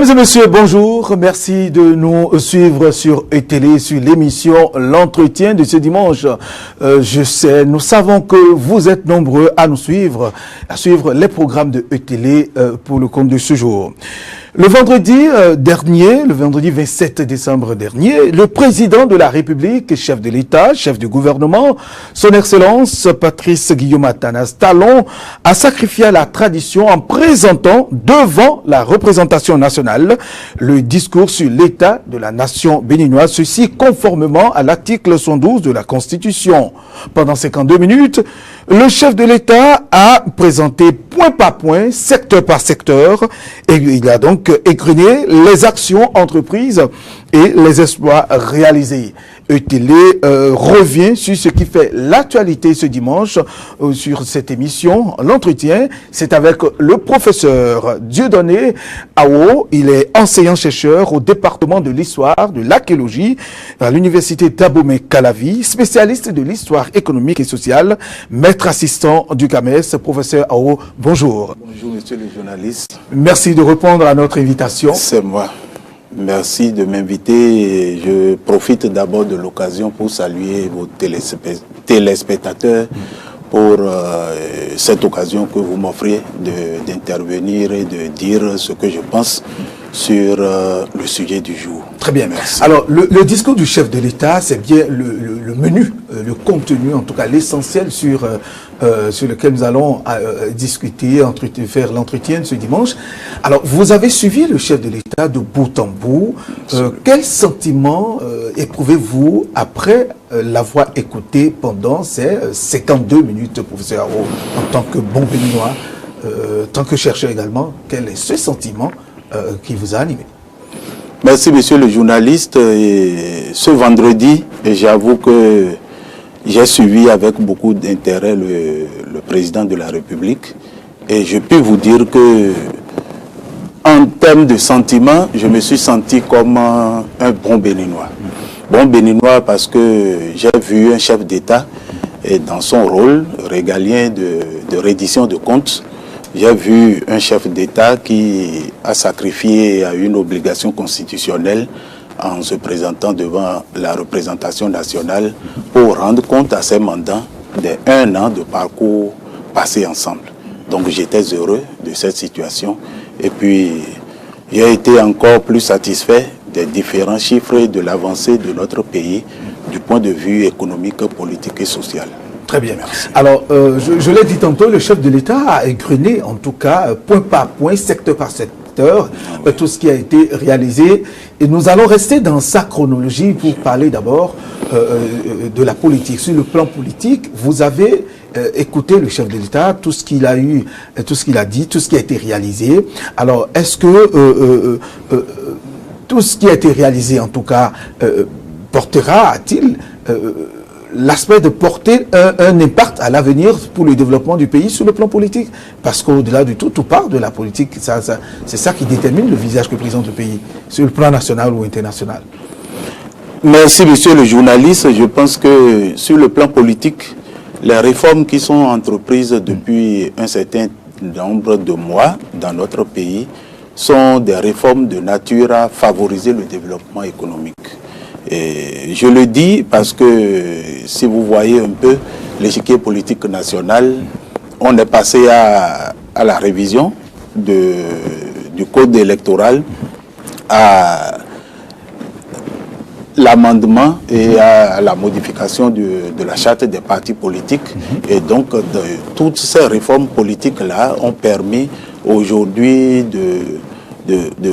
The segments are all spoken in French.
Mesdames et messieurs, bonjour. Merci de nous suivre sur ETélé, sur l'émission L'Entretien de ce dimanche. Nous savons que vous êtes nombreux à nous suivre, à suivre les programmes de ETélé pour le compte de ce jour. Le vendredi dernier, le vendredi 27 décembre dernier, le président de la République, chef de l'État, chef du gouvernement, son Excellence Patrice Guillaume Athanas Talon, a sacrifié à la tradition en présentant devant la représentation nationale le discours sur l'état de la nation béninoise, ceci conformément à l'article 112 de la Constitution. Pendant 52 minutes, le chef de l'État a présenté point par point, secteur par secteur, et il a donc égrené les actions entreprises et les exploits réalisés. ETélé revient sur ce qui fait l'actualité ce dimanche sur cette émission, l'entretien. C'est avec le professeur Dieudonné Ao. Il est enseignant-chercheur au département de l'histoire, de l'archéologie à l'université d'Abomey-Calavi, spécialiste de l'histoire économique et sociale, maître assistant du CAMES. Professeur Ao, bonjour. Bonjour, monsieur le journaliste. Merci de répondre à notre invitation. C'est moi. Merci de m'inviter. Je profite d'abord de l'occasion pour saluer vos téléspectateurs pour cette occasion que vous m'offrez d'intervenir et de dire ce que je pense sur le sujet du jour. Très bien. Merci. Alors, le discours du chef de l'État, c'est bien le menu, le contenu, en tout cas l'essentiel sur lequel nous allons discuter, faire l'entretien ce dimanche. Alors, vous avez suivi le chef de l'État de bout en bout. Quel sentiment éprouvez-vous après l'avoir écouté pendant ces 52 minutes, professeur Ao, en tant que bon béninois, en tant que chercheur également? Quel est ce sentiment qui vous a animé? Merci, monsieur le journaliste. Et ce vendredi, j'avoue que j'ai suivi avec beaucoup d'intérêt le président de la République. Et je peux vous dire que, en termes de sentiments, je me suis senti comme un bon béninois. Bon béninois parce que j'ai vu un chef d'État dans son rôle régalien de reddition de comptes. J'ai vu un chef d'État qui a sacrifié à une obligation constitutionnelle en se présentant devant la représentation nationale pour rendre compte à ses mandants d'1 an de parcours passé ensemble. Donc j'étais heureux de cette situation et puis j'ai été encore plus satisfait des différents chiffres de l'avancée de notre pays du point de vue économique, politique et social. Très bien, merci. Alors, je l'ai dit tantôt, le chef de l'État a égrené, en tout cas, point par point, secteur par secteur, tout ce qui a été réalisé. Et nous allons rester dans sa chronologie pour parler d'abord de la politique. Sur le plan politique, vous avez écouté le chef de l'État, tout ce qu'il a eu, tout ce qu'il a dit, tout ce qui a été réalisé. Alors, est-ce que tout ce qui a été réalisé, en tout cas, portera-t-il l'aspect de porter un impact à l'avenir pour le développement du pays sur le plan politique? Parce qu'au-delà du tout, tout part de la politique. C'est ça qui détermine le visage que présente le pays, sur le plan national ou international. Merci, monsieur le journaliste. Je pense que sur le plan politique, les réformes qui sont entreprises depuis un certain nombre de mois dans notre pays sont des réformes de nature à favoriser le développement économique. Et je le dis parce que si vous voyez un peu l'échiquier politique national, on est passé à la révision du code électoral, à l'amendement et à la modification de la charte des partis politiques. Et donc, toutes ces réformes politiques-là ont permis aujourd'hui de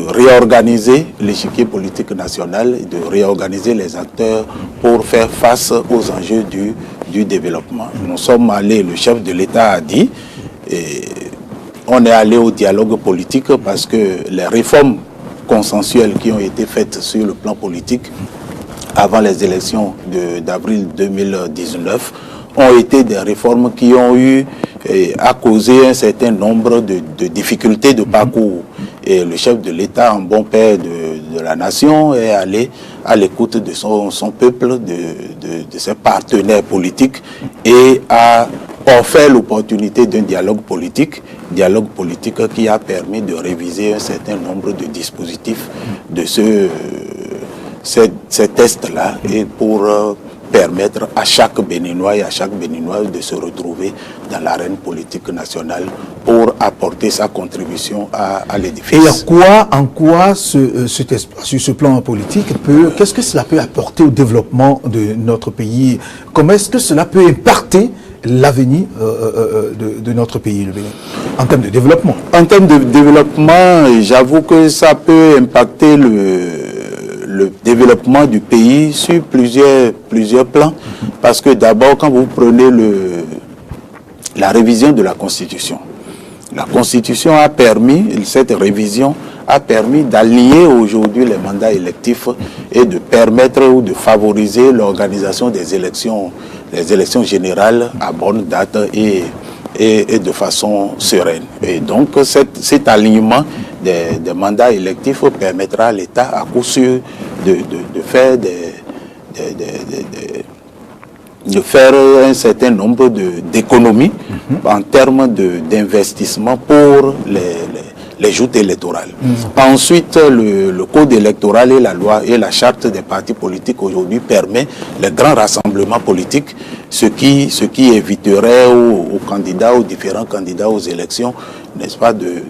réorganiser l'échiquier politique national et de réorganiser les acteurs pour faire face aux enjeux du développement. Nous sommes allés, le chef de l'État a dit, et on est allé au dialogue politique parce que les réformes consensuelles qui ont été faites sur le plan politique avant les élections d'avril 2019 ont été des réformes qui ont eu à causer un certain nombre de difficultés de parcours. Et le chef de l'État, en bon père de la nation, est allé à l'écoute de son peuple, de ses partenaires politiques, et a offert l'opportunité d'un dialogue politique qui a permis de réviser un certain nombre de dispositifs de ces tests-là, et pour permettre à chaque Béninois et à chaque Béninoise de se retrouver dans l'arène politique nationale pour apporter sa contribution à l'édifice. Et en quoi sur ce plan politique, qu'est-ce que cela peut apporter au développement de notre pays? Comment est-ce que cela peut impacter l'avenir de notre pays, le Bénin, en termes de développement? En termes de développement, j'avoue que ça peut impacter le développement du pays sur plusieurs plans, parce que d'abord, quand vous prenez la révision de la Constitution, cette révision a permis d'allier aujourd'hui les mandats électifs et de permettre ou de favoriser l'organisation des élections générales à bonne date et de façon sereine. Et donc cet alignement des mandats électifs permettra à l'État à coup sûr de faire un certain nombre d'économies en termes d'investissement pour les joutes électorales. Ensuite, le code électoral et la loi et la charte des partis politiques aujourd'hui permet les grands rassemblements politiques, ce qui éviterait aux candidats, aux différents candidats aux élections, n'est-ce pas, de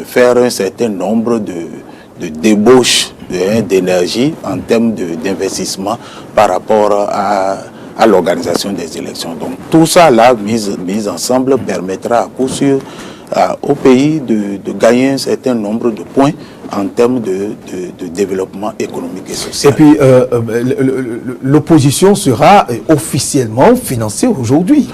faire un certain nombre de débauches d'énergie en termes d'investissement par rapport à l'organisation des élections. Donc tout ça là, mis ensemble, permettra à coup sûr au pays de gagner un certain nombre de points en termes de développement économique et social. Et puis, l'opposition sera officiellement financée aujourd'hui.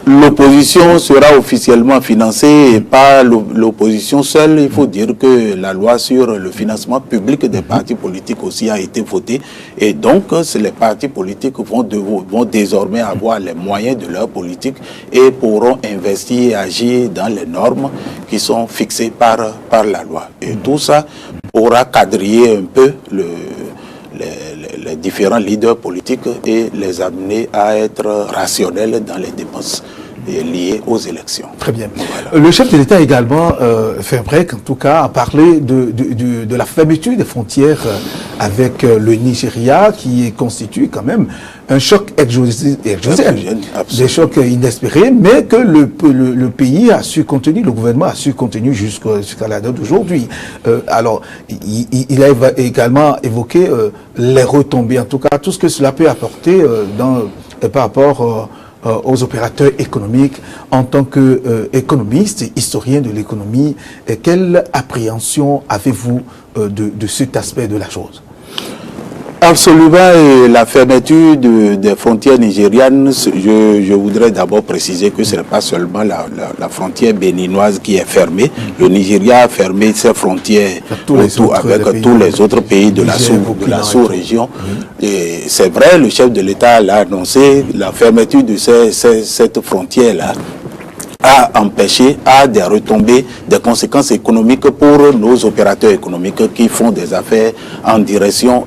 L'opposition sera officiellement financée, et pas l'opposition seule. Il faut dire que la loi sur le financement public des partis politiques aussi a été votée. Et donc, les partis politiques vont désormais avoir les moyens de leur politique et pourront investir et agir dans les normes qui sont fixées par la loi. Et tout ça pourra quadriller un peu les différents leaders politiques et les amener à être rationnels dans les dépenses liées aux élections. Très bien. Voilà. Le chef de l'État également fait un break, en tout cas, a parlé de la fermeture des frontières avec le Nigeria, qui constitue quand même un choc exogène, des chocs inespérés, mais que le pays a su contenir, le gouvernement a su contenir jusqu'à la date d'aujourd'hui. Alors, il a également évoqué les retombées, en tout cas, tout ce que cela peut apporter par rapport aux opérateurs économiques. En tant qu'économiste et historien de l'économie, quelle appréhension avez-vous de cet aspect de la chose? Absolument, et la fermeture des frontières nigérianes, je voudrais d'abord préciser que ce n'est pas seulement la frontière béninoise qui est fermée. Le Nigeria a fermé ses frontières avec tous les autres pays de la sous-région. Et c'est vrai, le chef de l'État l'a annoncé, la fermeture de cette frontière-là a des retombées, des conséquences économiques pour nos opérateurs économiques qui font des affaires en direction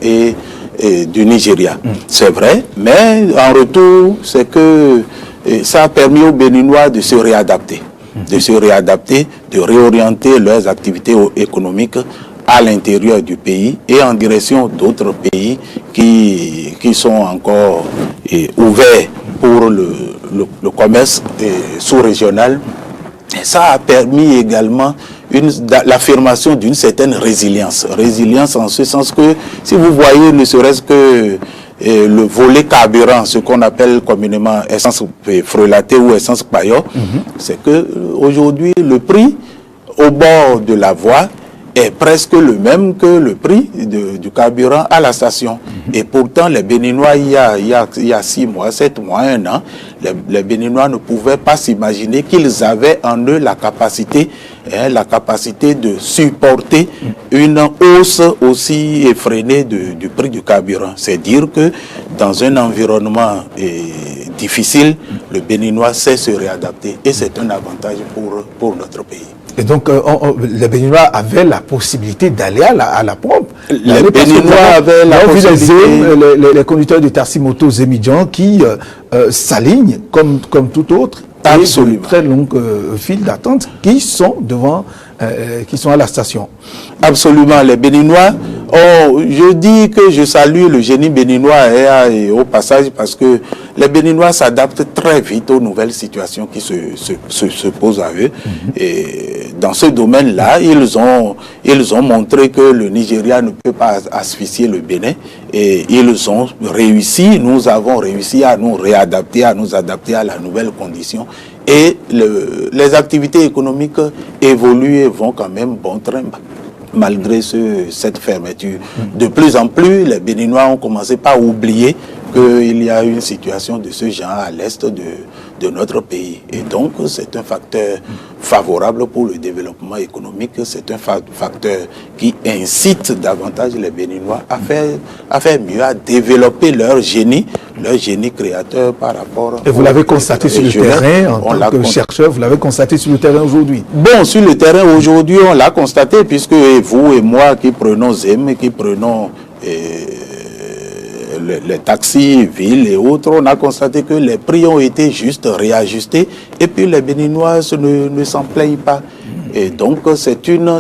du Nigeria. C'est vrai, mais en retour, c'est que ça a permis aux Béninois de se réadapter, de réorienter leurs activités économiques à l'intérieur du pays et en direction d'autres pays qui sont encore ouverts pour le commerce sous-régional. Et ça a permis également l'affirmation d'une certaine résilience. Résilience en ce sens que, si vous voyez, ne serait-ce que le volet carburant, ce qu'on appelle communément essence frelatée ou essence paillot, c'est que aujourd'hui le prix au bord de la voie est presque le même que le prix du carburant à la station. Et pourtant, les Béninois, il y a 6 mois, 7 mois, 1 an, les Béninois ne pouvaient pas s'imaginer qu'ils avaient en eux la capacité de supporter une hausse aussi effrénée du prix du carburant. C'est dire que dans un environnement difficile, le Béninois sait se réadapter et c'est un avantage pour notre pays. Et donc, les Béninois avaient la possibilité d'aller à la pompe. Les Béninois avaient la possibilité. Les conducteurs de taxi moto Zemidjan qui s'alignent comme tout autre Absolument. et de très longues files d'attente qui sont devant, qui sont à la station. Absolument, les Béninois. Oh, je dis que je salue le génie béninois et au passage parce que les Béninois s'adaptent très vite aux nouvelles situations qui se posent à eux. Et dans ce domaine-là, ils ont montré que le Nigeria ne peut pas asphyxier le Bénin et ils ont réussi, nous avons réussi à nous réadapter, à nous adapter à la nouvelle condition. Et les activités économiques évoluent et vont quand même bon train malgré cette fermeture. De plus en plus, les Béninois ont commencé par oublier qu'il y a une situation de ce genre à l'est de notre pays. Et donc, c'est un facteur favorable pour le développement économique. C'est un facteur qui incite davantage les Béninois à faire mieux, à développer leur génie créateur par rapport... Et vous l'avez constaté sur le terrain, en tant que chercheur, vous l'avez constaté sur le terrain aujourd'hui? Bon, sur le terrain aujourd'hui, on l'a constaté, puisque vous et moi qui prenons ZEM, qui prenons... les taxis, villes et autres, on a constaté que les prix ont été juste réajustés et puis les Béninois ne s'en plaignent pas. Et donc c'est une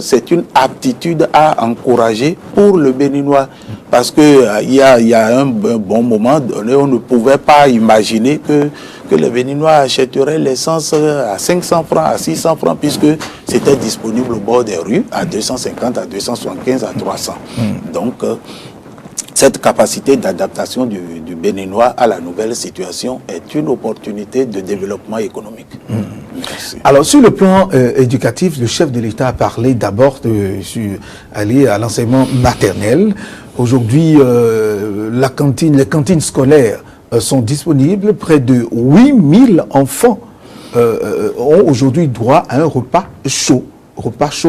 aptitude à encourager pour le Béninois parce que il y a un bon moment donné, on ne pouvait pas imaginer que les Béninois achèteraient l'essence à 500 francs, à 600 francs, puisque c'était disponible au bord des rues à 250, à 275, à 300. Donc cette capacité d'adaptation du Béninois à la nouvelle situation est une opportunité de développement économique. Merci. Alors, sur le plan éducatif, le chef de l'État a parlé d'abord aller à l'enseignement maternel. Aujourd'hui, les cantines scolaires sont disponibles. Près de 8000 enfants ont aujourd'hui droit à un repas chaud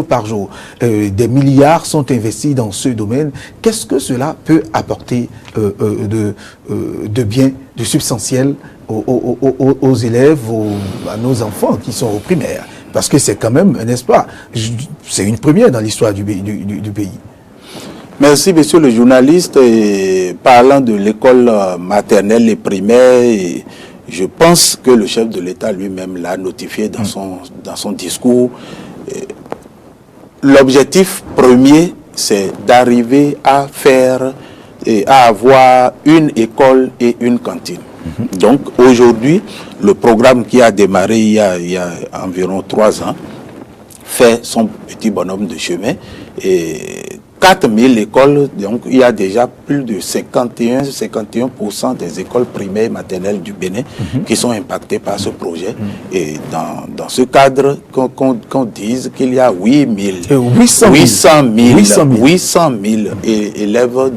par jour. Des milliards sont investis dans ce domaine. Qu'est-ce que cela peut apporter de bien, de substantiel aux élèves, à nos enfants qui sont au primaire? Parce que c'est quand même un espoir. C'est une première dans l'histoire du pays. Merci, monsieur le journaliste. Et parlant de l'école maternelle et primaire, je pense que le chef de l'État lui-même l'a notifié dans son discours. L'objectif premier, c'est d'arriver à avoir une école et une cantine. Donc aujourd'hui, le programme qui a démarré il y a environ 3 ans fait son petit bonhomme de chemin. Et 4000 écoles, donc il y a déjà plus de 51% des écoles primaires et maternelles du Bénin qui sont impactées par ce projet. Et dans ce cadre, qu'on dise qu'il y a 800 000 élèves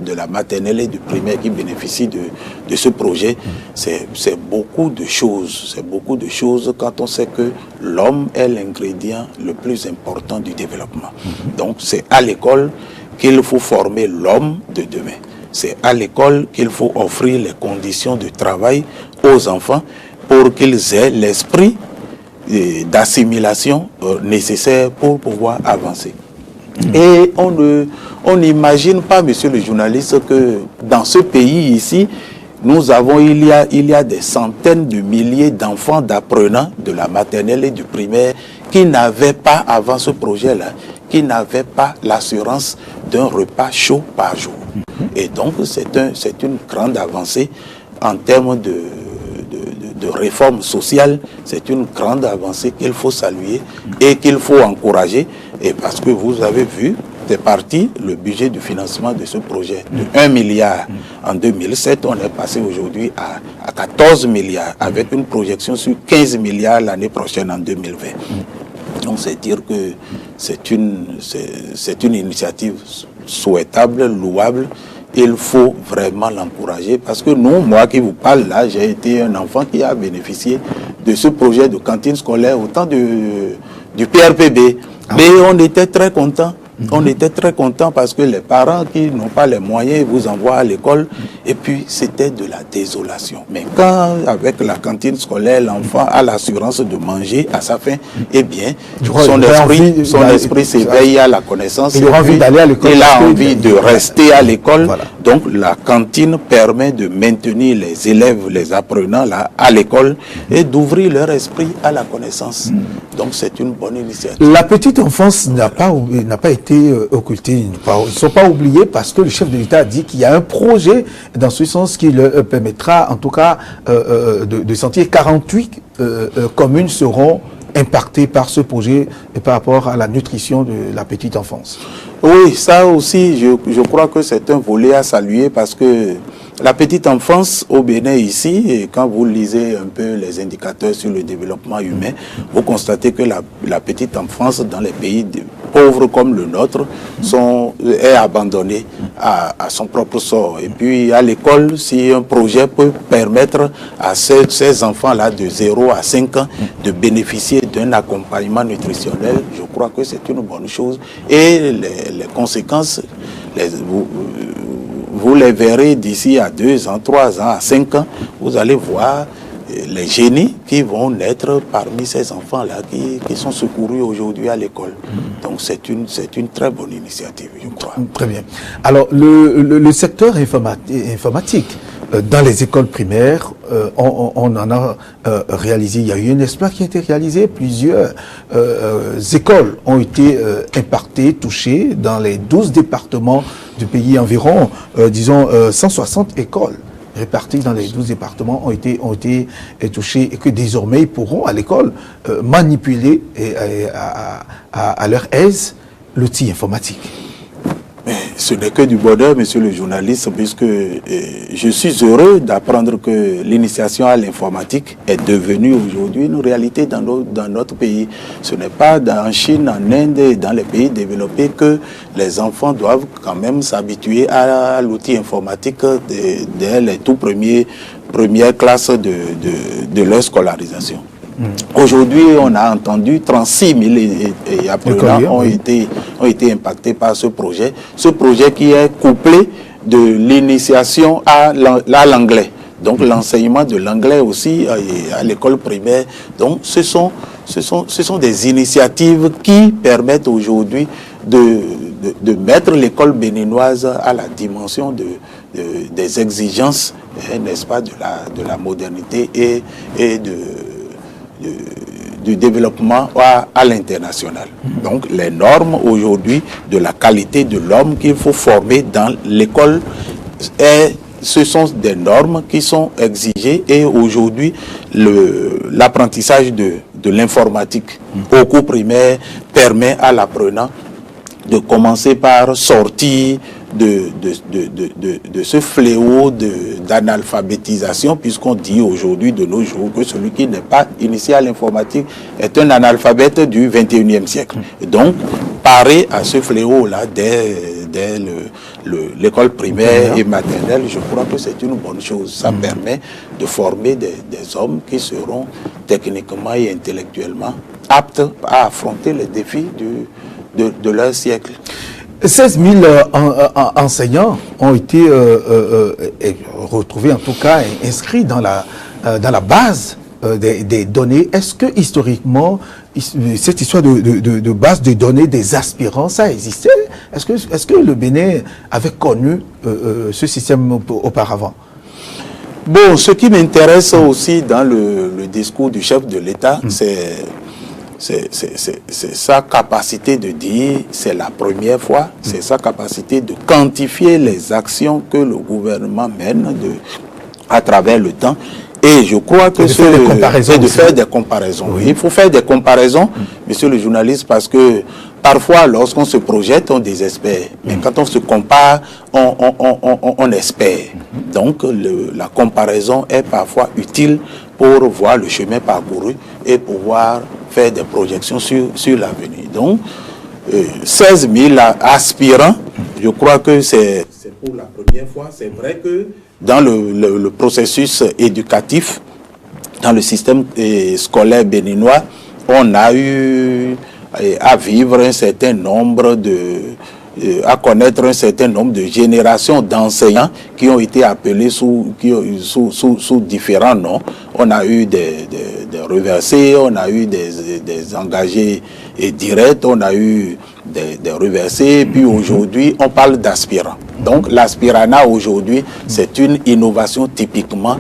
de la maternelle et du primaire qui bénéficient de ce projet, c'est beaucoup de choses. C'est beaucoup de choses quand on sait que l'homme est l'ingrédient le plus important du développement. Donc c'est à l'école qu'il faut former l'homme de demain. C'est à l'école qu'il faut offrir les conditions de travail aux enfants pour qu'ils aient l'esprit d'assimilation nécessaire pour pouvoir avancer. Et on n'imagine pas, monsieur le journaliste, que dans ce pays ici, il y a des centaines de milliers d'enfants d'apprenants de la maternelle et du primaire qui n'avaient pas, avant ce projet-là, qui n'avaient pas l'assurance d'un repas chaud par jour. Et donc, c'est une grande avancée en termes de réforme sociale. C'est une grande avancée qu'il faut saluer et qu'il faut encourager. Et parce que vous avez vu, c'est parti, le budget du financement de ce projet de 1 milliard en 2007, on est passé aujourd'hui à 14 milliards avec une projection sur 15 milliards l'année prochaine en 2020. Donc c'est dire que c'est une initiative souhaitable, louable. Il faut vraiment l'encourager parce que moi qui vous parle là, j'ai été un enfant qui a bénéficié de ce projet de cantine scolaire au temps du PRPB. Mais on était très contents On était très contents parce que les parents qui n'ont pas les moyens vous envoient à l'école et puis c'était de la désolation. Mais quand avec la cantine scolaire, l'enfant a l'assurance de manger à sa faim, eh bien, son esprit s'éveille à la connaissance. Il a envie d'aller à l'école. Il a envie de rester à l'école. Voilà. Donc la cantine permet de maintenir les élèves, les apprenants là, à l'école et d'ouvrir leur esprit à la connaissance. Donc c'est une bonne initiative. La petite enfance n'a pas été occultée. Ils ne sont pas oubliés parce que le chef de l'État a dit qu'il y a un projet dans ce sens qui leur permettra en tout cas de sentir 48 communes seront impactées par ce projet et par rapport à la nutrition de la petite enfance. Oui, ça aussi, je crois que c'est un volet à saluer parce que la petite enfance au Bénin ici, et quand vous lisez un peu les indicateurs sur le développement humain, vous constatez que la petite enfance dans les pays pauvres comme le nôtre est abandonnée à son propre sort. Et puis à l'école, si un projet peut permettre à ces enfants-là de 0 à 5 ans de bénéficier d'un accompagnement nutritionnel, je crois que c'est une bonne chose. Et les conséquences, vous les verrez d'ici à 2 ans, 3 ans, à 5 ans, vous allez voir les génies qui vont naître parmi ces enfants-là qui sont secourus aujourd'hui à l'école. Donc c'est une très bonne initiative, je crois. Très bien. Alors le secteur informatique, dans les écoles primaires, on en a réalisé, il y a eu un exploit qui a été réalisé, plusieurs écoles ont été impactées, touchées dans les 12 départements du pays, environ, disons, 160 écoles réparties dans les 12 départements ont été touchées et que désormais ils pourront à l'école manipuler à leur aise l'outil informatique. Mais ce n'est que du bonheur, monsieur le journaliste, puisque je suis heureux d'apprendre que l'initiation à l'informatique est devenue aujourd'hui une réalité dans notre pays. Ce n'est pas en Chine, en Inde et dans les pays développés que les enfants doivent quand même s'habituer à l'outil informatique dès les tout premières classes de leur scolarisation. Aujourd'hui, on a entendu 36 000 apprenants ont été impactés par ce projet. Ce projet qui est couplé de l'initiation à l'anglais. Donc l'enseignement de l'anglais aussi à l'école primaire. Donc ce sont des initiatives qui permettent aujourd'hui de mettre l'école béninoise à la dimension des exigences, n'est-ce pas, de la modernité et du développement à l'international. Donc les normes aujourd'hui de la qualité de l'homme qu'il faut former dans l'école, ce sont des normes qui sont exigées et aujourd'hui l'apprentissage de l'informatique au cours primaire permet à l'apprenant de commencer par sortir de ce fléau d'analphabétisation, puisqu'on dit aujourd'hui de nos jours que celui qui n'est pas initié à l'informatique est un analphabète du 21e siècle. Et donc, parer à ce fléau-là dès l'école primaire et maternelle, je crois que c'est une bonne chose. Ça permet de former des hommes qui seront techniquement et intellectuellement aptes à affronter les défis de leur siècle. 16 000 enseignants ont été retrouvés, en tout cas inscrits dans la base des données. Est-ce que historiquement, cette histoire de base de données des aspirants, ça existait? Est-ce que le Bénin avait connu ce système auparavant? Bon, ce qui m'intéresse aussi dans le discours du chef de l'État, c'est sa capacité de dire, c'est la première fois, c'est sa capacité de quantifier les actions que le gouvernement mène à travers le temps. Et je crois que c'est de faire des comparaisons. Oui. Il faut faire des comparaisons, monsieur le journaliste, parce que parfois, lorsqu'on se projette, on désespère. Mais quand on se compare, on espère. Donc, la comparaison est parfois utile pour voir le chemin parcouru et pouvoir faire des projections sur l'avenir. Donc, 16 000 aspirants, je crois que c'est pour la première fois. C'est vrai que dans le processus éducatif, dans le système scolaire béninois, on a eu à vivre un certain nombre à connaître un certain nombre de générations d'enseignants qui ont été appelés sous différents noms. On a eu des reversés, on a eu des engagés directs, on a eu des reversés, puis aujourd'hui on parle d'aspirants. Donc l'aspiranat aujourd'hui, c'est une innovation typiquement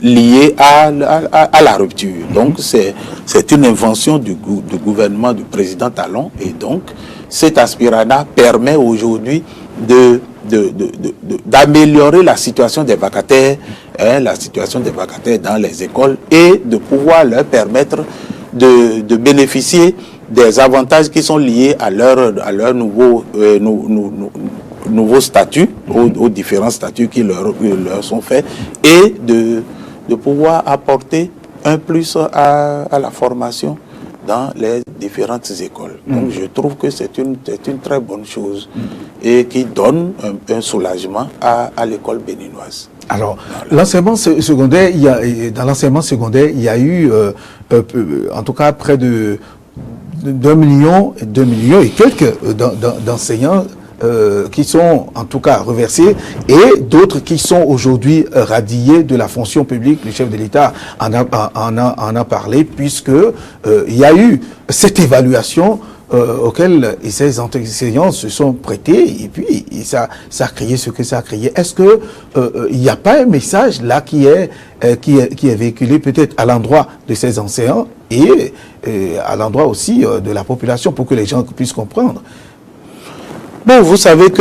lié à la rupture. Donc c'est une invention du gouvernement du président Talon, et donc cet aspiranat permet aujourd'hui d'améliorer la situation des vacataires, dans les écoles, et de pouvoir leur permettre de bénéficier des avantages qui sont liés à leur nouveau statut, aux différents statuts qui leur sont faits, et de pouvoir apporter un plus à la formation dans les différentes écoles. Donc je trouve que c'est une très bonne chose et qui donne un soulagement à l'école béninoise. Alors, l'enseignement secondaire, dans l'enseignement secondaire, il y a eu, en tout cas, près de 2 millions et quelques d'enseignants qui sont en tout cas reversés, et d'autres qui sont aujourd'hui radiés de la fonction publique. Le chef de l'État en a parlé, puisque il y a eu cette évaluation auquel ces enseignants se sont prêtés, et puis ça a créé ce que ça a créé. Est-ce que il n'y a pas un message là qui est véhiculé peut-être à l'endroit de ces enseignants et à l'endroit aussi de la population, pour que les gens puissent comprendre? Bon, vous savez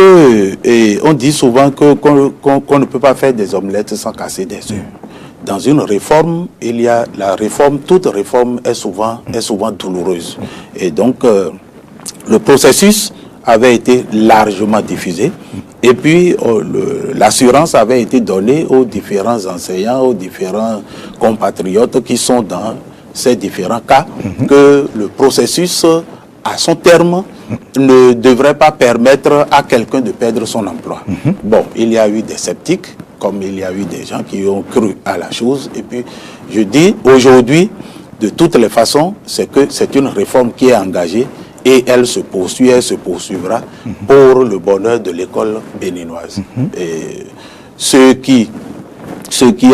on dit souvent qu'on ne peut pas faire des omelettes sans casser des œufs. Dans une réforme, il y a la réforme, toute réforme est souvent douloureuse. Et donc, le processus avait été largement diffusé. Et puis, l'assurance avait été donnée aux différents enseignants, aux différents compatriotes qui sont dans ces différents cas, que le processus, à son terme, ne devrait pas permettre à quelqu'un de perdre son emploi. Bon, il y a eu des sceptiques, comme il y a eu des gens qui ont cru à la chose. Et puis, je dis, aujourd'hui, de toutes les façons, c'est une réforme qui est engagée, et elle se poursuivra pour le bonheur de l'école béninoise. Et ceux qui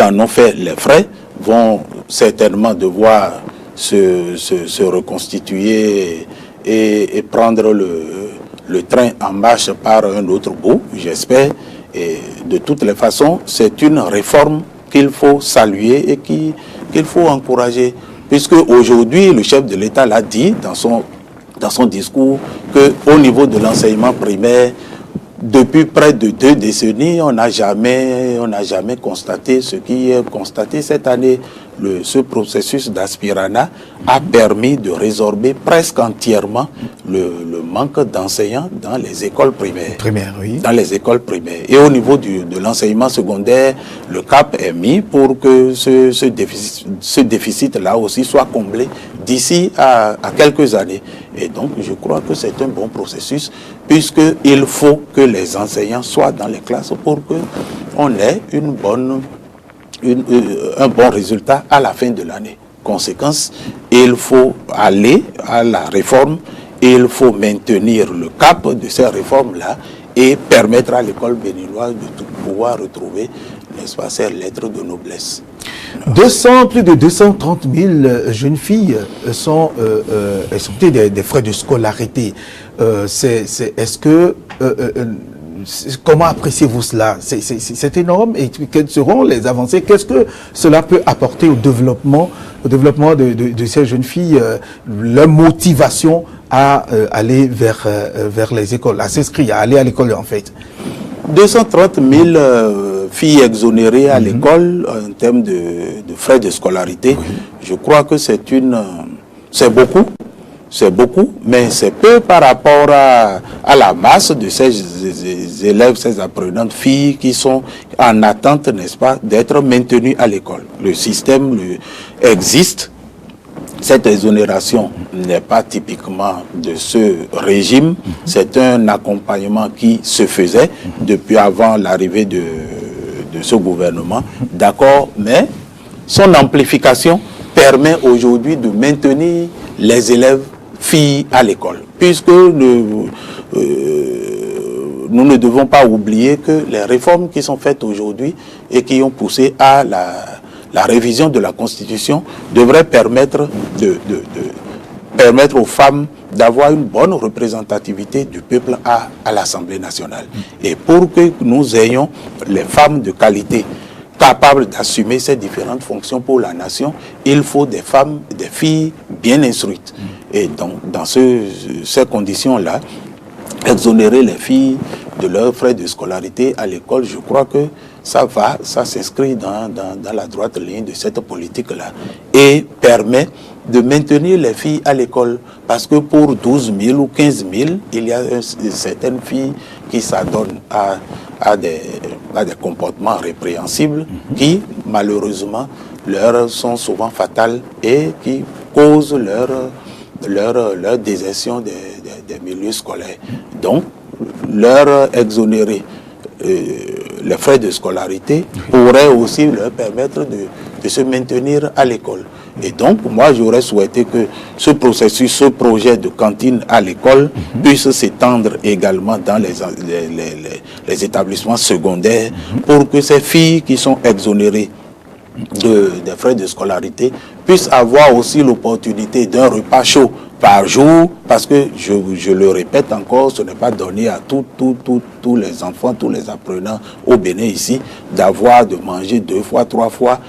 en ont fait les frais vont certainement devoir se reconstituer et prendre le train en marche par un autre bout, j'espère. Et de toutes les façons, c'est une réforme qu'il faut saluer et qu'il faut encourager. Puisque aujourd'hui, le chef de l'État l'a dit dans son discours, qu'au niveau de l'enseignement primaire, depuis près de 2 décennies, on n'a jamais constaté ce qui est constaté cette année. Ce processus d'aspiranat a permis de résorber presque entièrement le manque d'enseignants dans les écoles primaires. Dans les écoles primaires. Et au niveau de l'enseignement secondaire, le cap est mis pour que ce déficit-là aussi soit comblé d'ici à quelques années. Et donc, je crois que c'est un bon processus, puisqu'il faut que les enseignants soient dans les classes pour qu'on ait un bon résultat à la fin de l'année. Conséquence, il faut aller à la réforme, il faut maintenir le cap de ces réformes-là et permettre à l'école béninoise de pouvoir retrouver, n'est-ce pas, ces lettres de noblesse. Plus de 230 000 jeunes filles sont des frais de scolarité. Est-ce que comment appréciez-vous cela? C'est énorme. Et quelles seront les avancées? Qu'est-ce que cela peut apporter au développement de ces jeunes filles, leur motivation à aller vers les écoles, à s'inscrire, à aller à l'école en fait? 230 000 filles exonérées à l'école en termes de frais de scolarité. Oui. Je crois que c'est beaucoup. C'est beaucoup, mais c'est peu par rapport à la masse de ces élèves, ces apprenantes filles qui sont en attente, n'est-ce pas, d'être maintenues à l'école. Le système existe. Cette exonération n'est pas typiquement de ce régime. C'est un accompagnement qui se faisait depuis avant l'arrivée de ce gouvernement. D'accord, mais son amplification permet aujourd'hui de maintenir les élèves filles à l'école. Puisque nous ne devons pas oublier que les réformes qui sont faites aujourd'hui et qui ont poussé à la révision de la Constitution devraient permettre permettre aux femmes d'avoir une bonne représentativité du peuple à l'Assemblée nationale. Et pour que nous ayons les femmes de qualité capables d'assumer ces différentes fonctions pour la nation, il faut des femmes, des filles bien instruites. Et donc, dans ces conditions-là, exonérer les filles de leurs frais de scolarité à l'école, je crois que ça s'inscrit dans la droite ligne de cette politique-là et permet de maintenir les filles à l'école. Parce que pour 12 000 ou 15 000, il y a certaines filles qui s'adonnent à des comportements répréhensibles qui, malheureusement, leur sont souvent fatales et qui causent leur désertion des milieux scolaires. Donc, leur exonérer les frais de scolarité pourrait aussi leur permettre de se maintenir à l'école. Et donc, moi, j'aurais souhaité que ce processus, ce projet de cantine à l'école puisse s'étendre également dans les établissements secondaires pour que ces filles qui sont exonérées des frais de scolarité puissent avoir aussi l'opportunité d'un repas chaud par jour, parce que, je le répète encore, ce n'est pas donné à tous les enfants, tous les apprenants au Bénin ici, de manger 2 fois, 3 fois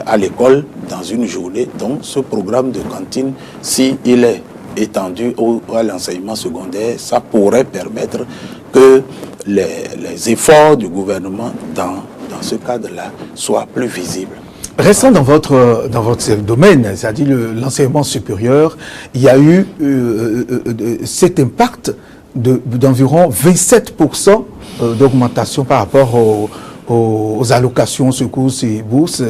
à l'école dans une journée. Donc ce programme de cantine, s'il est étendu à l'enseignement secondaire, ça pourrait permettre que les efforts du gouvernement dans ce cadre-là soient plus visibles. Restant dans votre domaine, c'est-à-dire l'enseignement supérieur, il y a eu cet impact d'environ 27% d'augmentation par rapport aux allocations, secousses et bourses.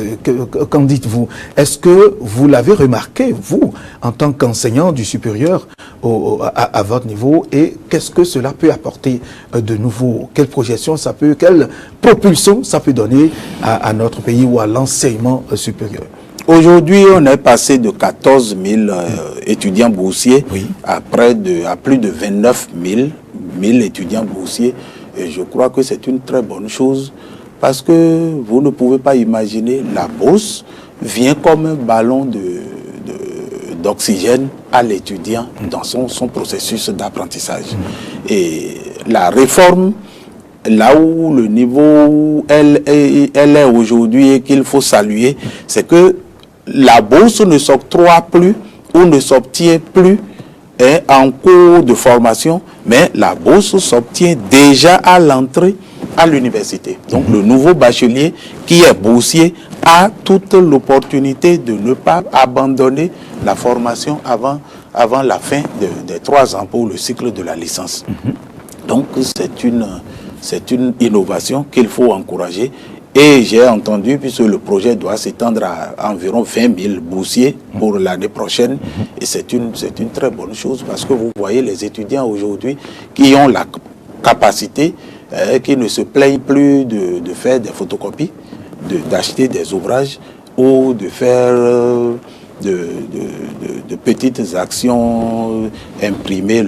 Qu'en dites-vous? Est-ce que vous l'avez remarqué, vous, en tant qu'enseignant du supérieur à votre niveau, et qu'est-ce que cela peut apporter de nouveau? Quelle projection ça peut, quelle propulsion ça peut donner à notre pays ou à l'enseignement supérieur? Aujourd'hui, on est passé de 14 000 étudiants boursiers à plus de 29 000 étudiants boursiers. Et je crois que c'est une très bonne chose parce que vous ne pouvez pas imaginer, la bourse vient comme un ballon d'oxygène à l'étudiant dans son processus d'apprentissage. Et la réforme, là où le niveau elle est aujourd'hui et qu'il faut saluer, c'est que la bourse ne s'octroie plus ou ne s'obtient plus en cours de formation, mais la bourse s'obtient déjà à l'entrée à l'université. Donc le nouveau bachelier qui est boursier a toute l'opportunité de ne pas abandonner la formation avant la fin des 3 ans pour le cycle de la licence. Donc c'est une innovation qu'il faut encourager. Et j'ai entendu, puisque le projet doit s'étendre à environ 20 000 boursiers pour l'année prochaine, et c'est une très bonne chose parce que vous voyez les étudiants aujourd'hui qui ont la capacité, qui ne se plaignent plus de faire des photocopies, d'acheter des ouvrages ou de faire de petites actions, imprimer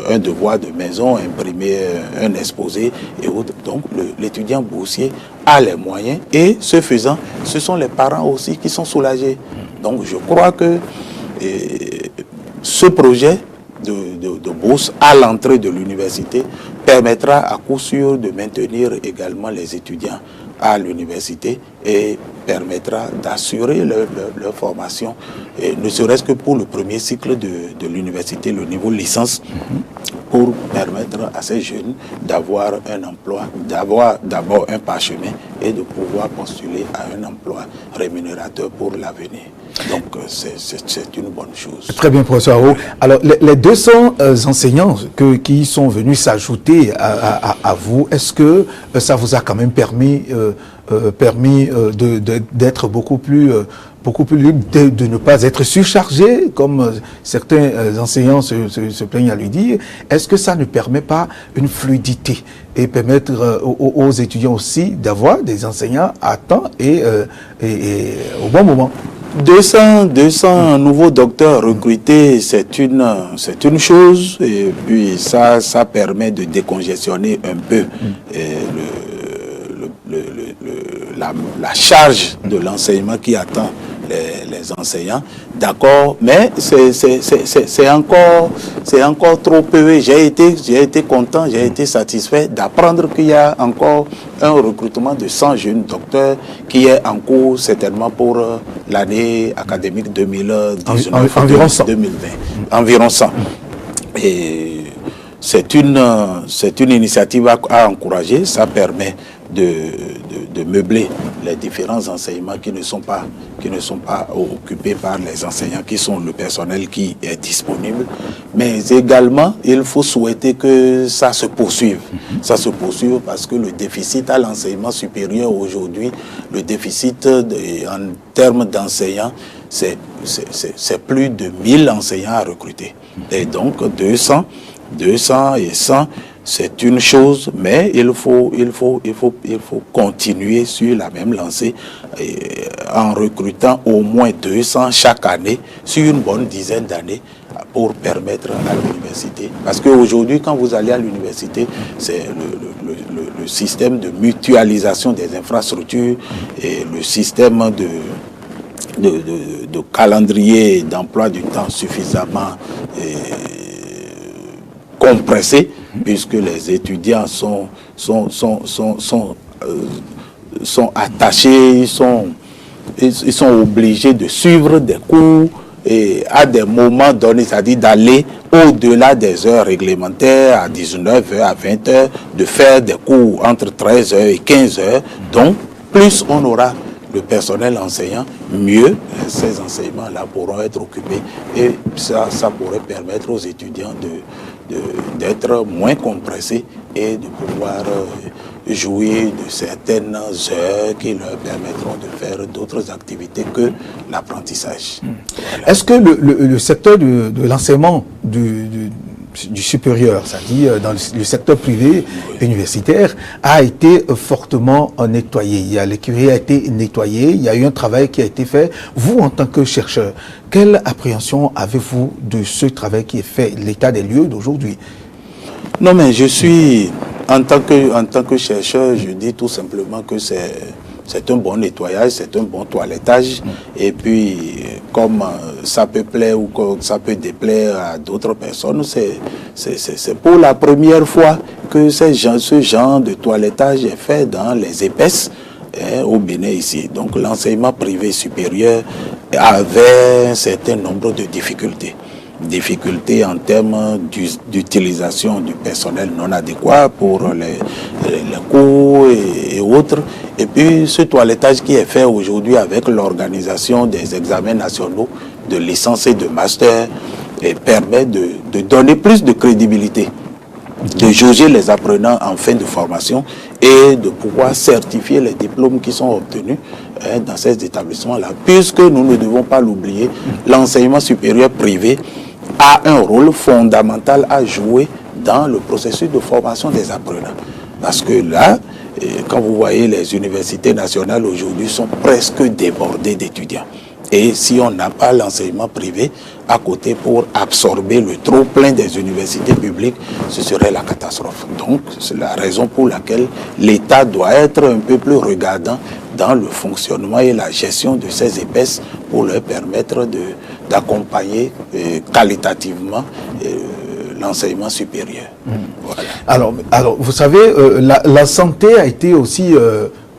un devoir de maison, imprimer un exposé et autres. Donc l'étudiant boursier a les moyens et ce faisant, ce sont les parents aussi qui sont soulagés. Donc je crois que ce projet de bourse à l'entrée de l'université permettra à coup sûr de maintenir également les étudiants à l'université et permettra d'assurer leur formation, et ne serait-ce que pour le premier cycle de l'université, le niveau licence, pour permettre à ces jeunes d'avoir un emploi, d'avoir d'abord un parchemin et de pouvoir postuler à un emploi rémunérateur pour l'avenir. Donc c'est une bonne chose. Très bien, professeur Ao. Alors les 200 enseignants qui sont venus s'ajouter à vous, est-ce que ça vous a quand même permis permis d'être beaucoup plus libre, de ne pas être surchargé, comme certains enseignants se plaignent à lui dire. Est-ce que ça ne permet pas une fluidité et permettre aux étudiants aussi d'avoir des enseignants à temps et au bon moment? 200 nouveaux docteurs recrutés, c'est une chose, et puis ça permet de décongestionner un peu la charge de l'enseignement qui attend les enseignants, d'accord, mais c'est encore trop peu. J'ai été content, j'ai été satisfait d'apprendre qu'il y a encore un recrutement de 100 jeunes docteurs qui est en cours certainement pour l'année académique 2019 environ 100. 2020, environ 100. Et c'est une initiative à encourager. Ça permet de meubler les différents enseignements qui ne sont pas occupés par les enseignants, qui sont le personnel qui est disponible. Mais également, il faut souhaiter que ça se poursuive. Ça se poursuive parce que le déficit à l'enseignement supérieur aujourd'hui, le déficit en termes d'enseignants, c'est plus de 1000 enseignants à recruter. Et donc 200 et 100, c'est une chose, mais il faut continuer sur la même lancée en recrutant au moins 200 chaque année sur une bonne dizaine d'années pour permettre à l'université. Parce qu'aujourd'hui, quand vous allez à l'université, c'est le système de mutualisation des infrastructures et le système de calendrier d'emploi du temps suffisamment compressé, puisque les étudiants sont attachés, ils sont obligés de suivre des cours et à des moments donnés, c'est-à-dire d'aller au-delà des heures réglementaires, à 19h, à 20h, de faire des cours entre 13h et 15h. Donc, plus on aura le personnel enseignant, mieux ces enseignements-là pourront être occupés. Et ça pourrait permettre aux étudiants d'être moins compressés et de pouvoir jouir de certaines heures qui leur permettront de faire d'autres activités que l'apprentissage. Voilà. Est-ce que le secteur de l'enseignement du supérieur, c'est-à-dire dans le secteur privé universitaire, a été fortement nettoyé? L'écurie a été nettoyée, il y a eu un travail qui a été fait. Vous, en tant que chercheur, quelle appréhension avez-vous de ce travail qui est fait, l'état des lieux d'aujourd'hui? Non, mais je suis, en tant que chercheur, je dis tout simplement que c'est un bon nettoyage, c'est un bon toilettage. Et puis, comme ça peut plaire ou que ça peut déplaire à d'autres personnes, c'est pour la première fois que ce genre de toilettage est fait dans les épaisses au Bénin ici. Donc, l'enseignement privé supérieur avait un certain nombre de difficultés. Difficultés en termes d'utilisation du personnel non adéquat pour les cours et autres. Et puis ce toilettage qui est fait aujourd'hui avec l'organisation des examens nationaux de licence et de master permet de donner plus de crédibilité, de jauger les apprenants en fin de formation et de pouvoir certifier les diplômes qui sont obtenus dans ces établissements-là. Puisque nous ne devons pas l'oublier, l'enseignement supérieur privé a un rôle fondamental à jouer dans le processus de formation des apprenants. Parce que là, quand vous voyez les universités nationales aujourd'hui sont presque débordées d'étudiants. Et si on n'a pas l'enseignement privé à côté pour absorber le trop-plein des universités publiques, ce serait la catastrophe. Donc, c'est la raison pour laquelle l'État doit être un peu plus regardant dans le fonctionnement et la gestion de ces épaisses pour leur permettre d'accompagner qualitativement l'enseignement supérieur. Voilà. Alors, vous savez, la santé a été aussi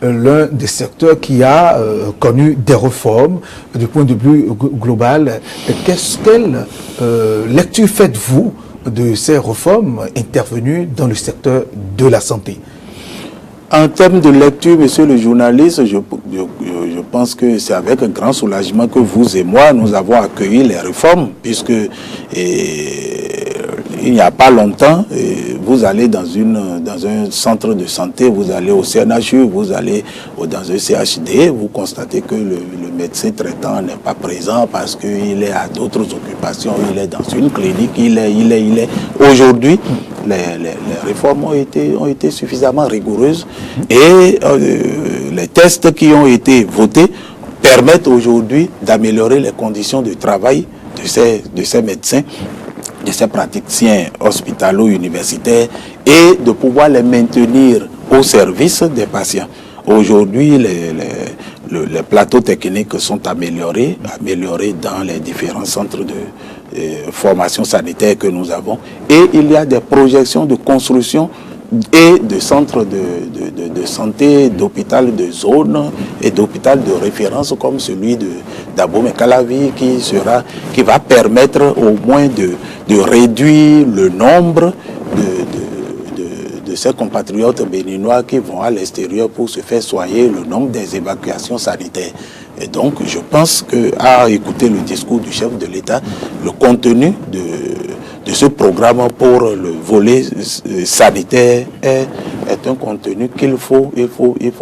l'un des secteurs qui a connu des réformes du point de vue global. Quelle lecture faites-vous de ces réformes intervenues dans le secteur de la santé? En termes de lecture, monsieur le journaliste, je pense que c'est avec un grand soulagement que vous et moi, nous avons accueilli les réformes, puisque il n'y a pas longtemps, vous allez dans un centre de santé, vous allez au CNHU, vous allez dans un CHD, vous constatez que le médecin traitant n'est pas présent parce qu'il est à d'autres occupations, il est dans une clinique, il est. Aujourd'hui, les réformes ont été suffisamment rigoureuses et les tests qui ont été votés permettent aujourd'hui d'améliorer les conditions de travail de ces médecins, de ces praticiens hospitalo-universitaires et de pouvoir les maintenir au service des patients. Aujourd'hui, les plateaux techniques sont améliorés dans les différents centres de formation sanitaire que nous avons. Et il y a des projections de construction et de centres de santé, d'hôpital de zone et d'hôpital de référence comme celui d'Abomey-Calavi qui va permettre au moins de réduire le nombre de ces compatriotes béninois qui vont à l'extérieur pour se faire soigner, le nombre des évacuations sanitaires. Et donc, je pense qu'à écouter le discours du chef de l'État, le contenu de ce programme pour le volet sanitaire est un contenu qu'il faut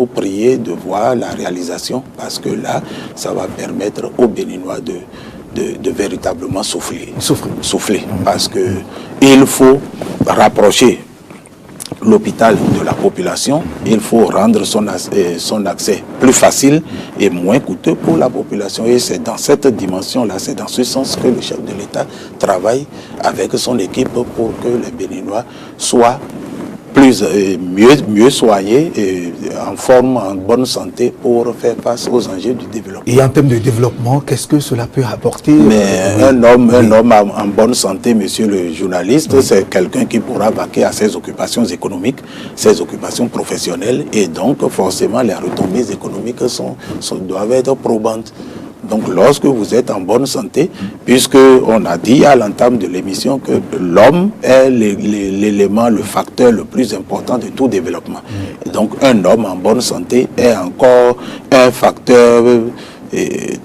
prier de voir la réalisation, parce que là, ça va permettre aux Béninois de véritablement souffler. Parce qu'il faut rapprocher l'hôpital de la population, il faut rendre son accès plus facile et moins coûteux pour la population. Et c'est dans cette dimension-là, c'est dans ce sens que le chef de l'État travaille avec son équipe pour que les Béninois soient mieux soignés et en bonne santé pour faire face aux enjeux du développement. Et en termes de développement, qu'est-ce que cela peut apporter? Un homme en bonne santé, monsieur le journaliste, c'est quelqu'un qui pourra vaquer à ses occupations économiques, ses occupations professionnelles, et donc forcément les retombées économiques doivent être probantes. Donc lorsque vous êtes en bonne santé, puisque on a dit à l'entame de l'émission que l'homme est l'élément, le facteur le plus important de tout développement. Et donc un homme en bonne santé est encore un facteur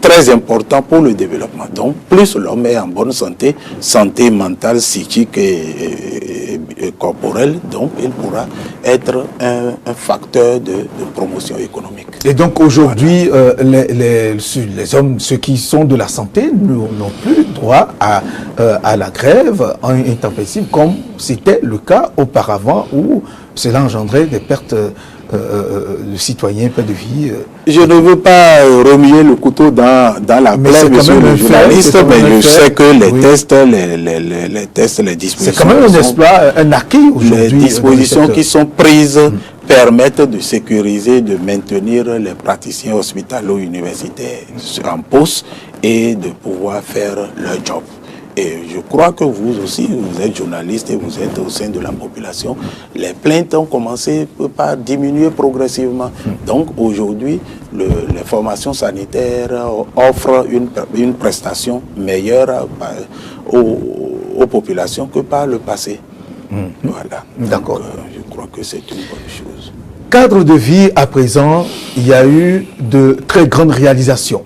très important pour le développement. Donc plus l'homme est en bonne santé, santé mentale, psychique et corporelle, donc il pourra être un facteur de promotion économique. Et donc aujourd'hui, les hommes, ceux qui sont de la santé, n'ont plus droit à la grève intempestive comme c'était le cas auparavant où cela engendrait des pertes de citoyens, pertes de vie. Je ne veux pas remuer le couteau dans la plaie, monsieur le journaliste, mais je sais que les tests, les dispositions... C'est quand même un exploit, un acquis aujourd'hui. Les dispositions qui sont prises permettent de sécuriser, de maintenir les praticiens hospitalo-universitaires en poste et de pouvoir faire leur job. Et je crois que vous aussi, vous êtes journaliste et vous êtes au sein de la population. Les plaintes ont commencé par diminuer progressivement. Donc aujourd'hui, les formations sanitaires offrent une prestation meilleure aux populations que par le passé. Voilà. D'accord. Je crois que c'est une bonne chose. Cadre de vie, à présent, il y a eu de très grandes réalisations.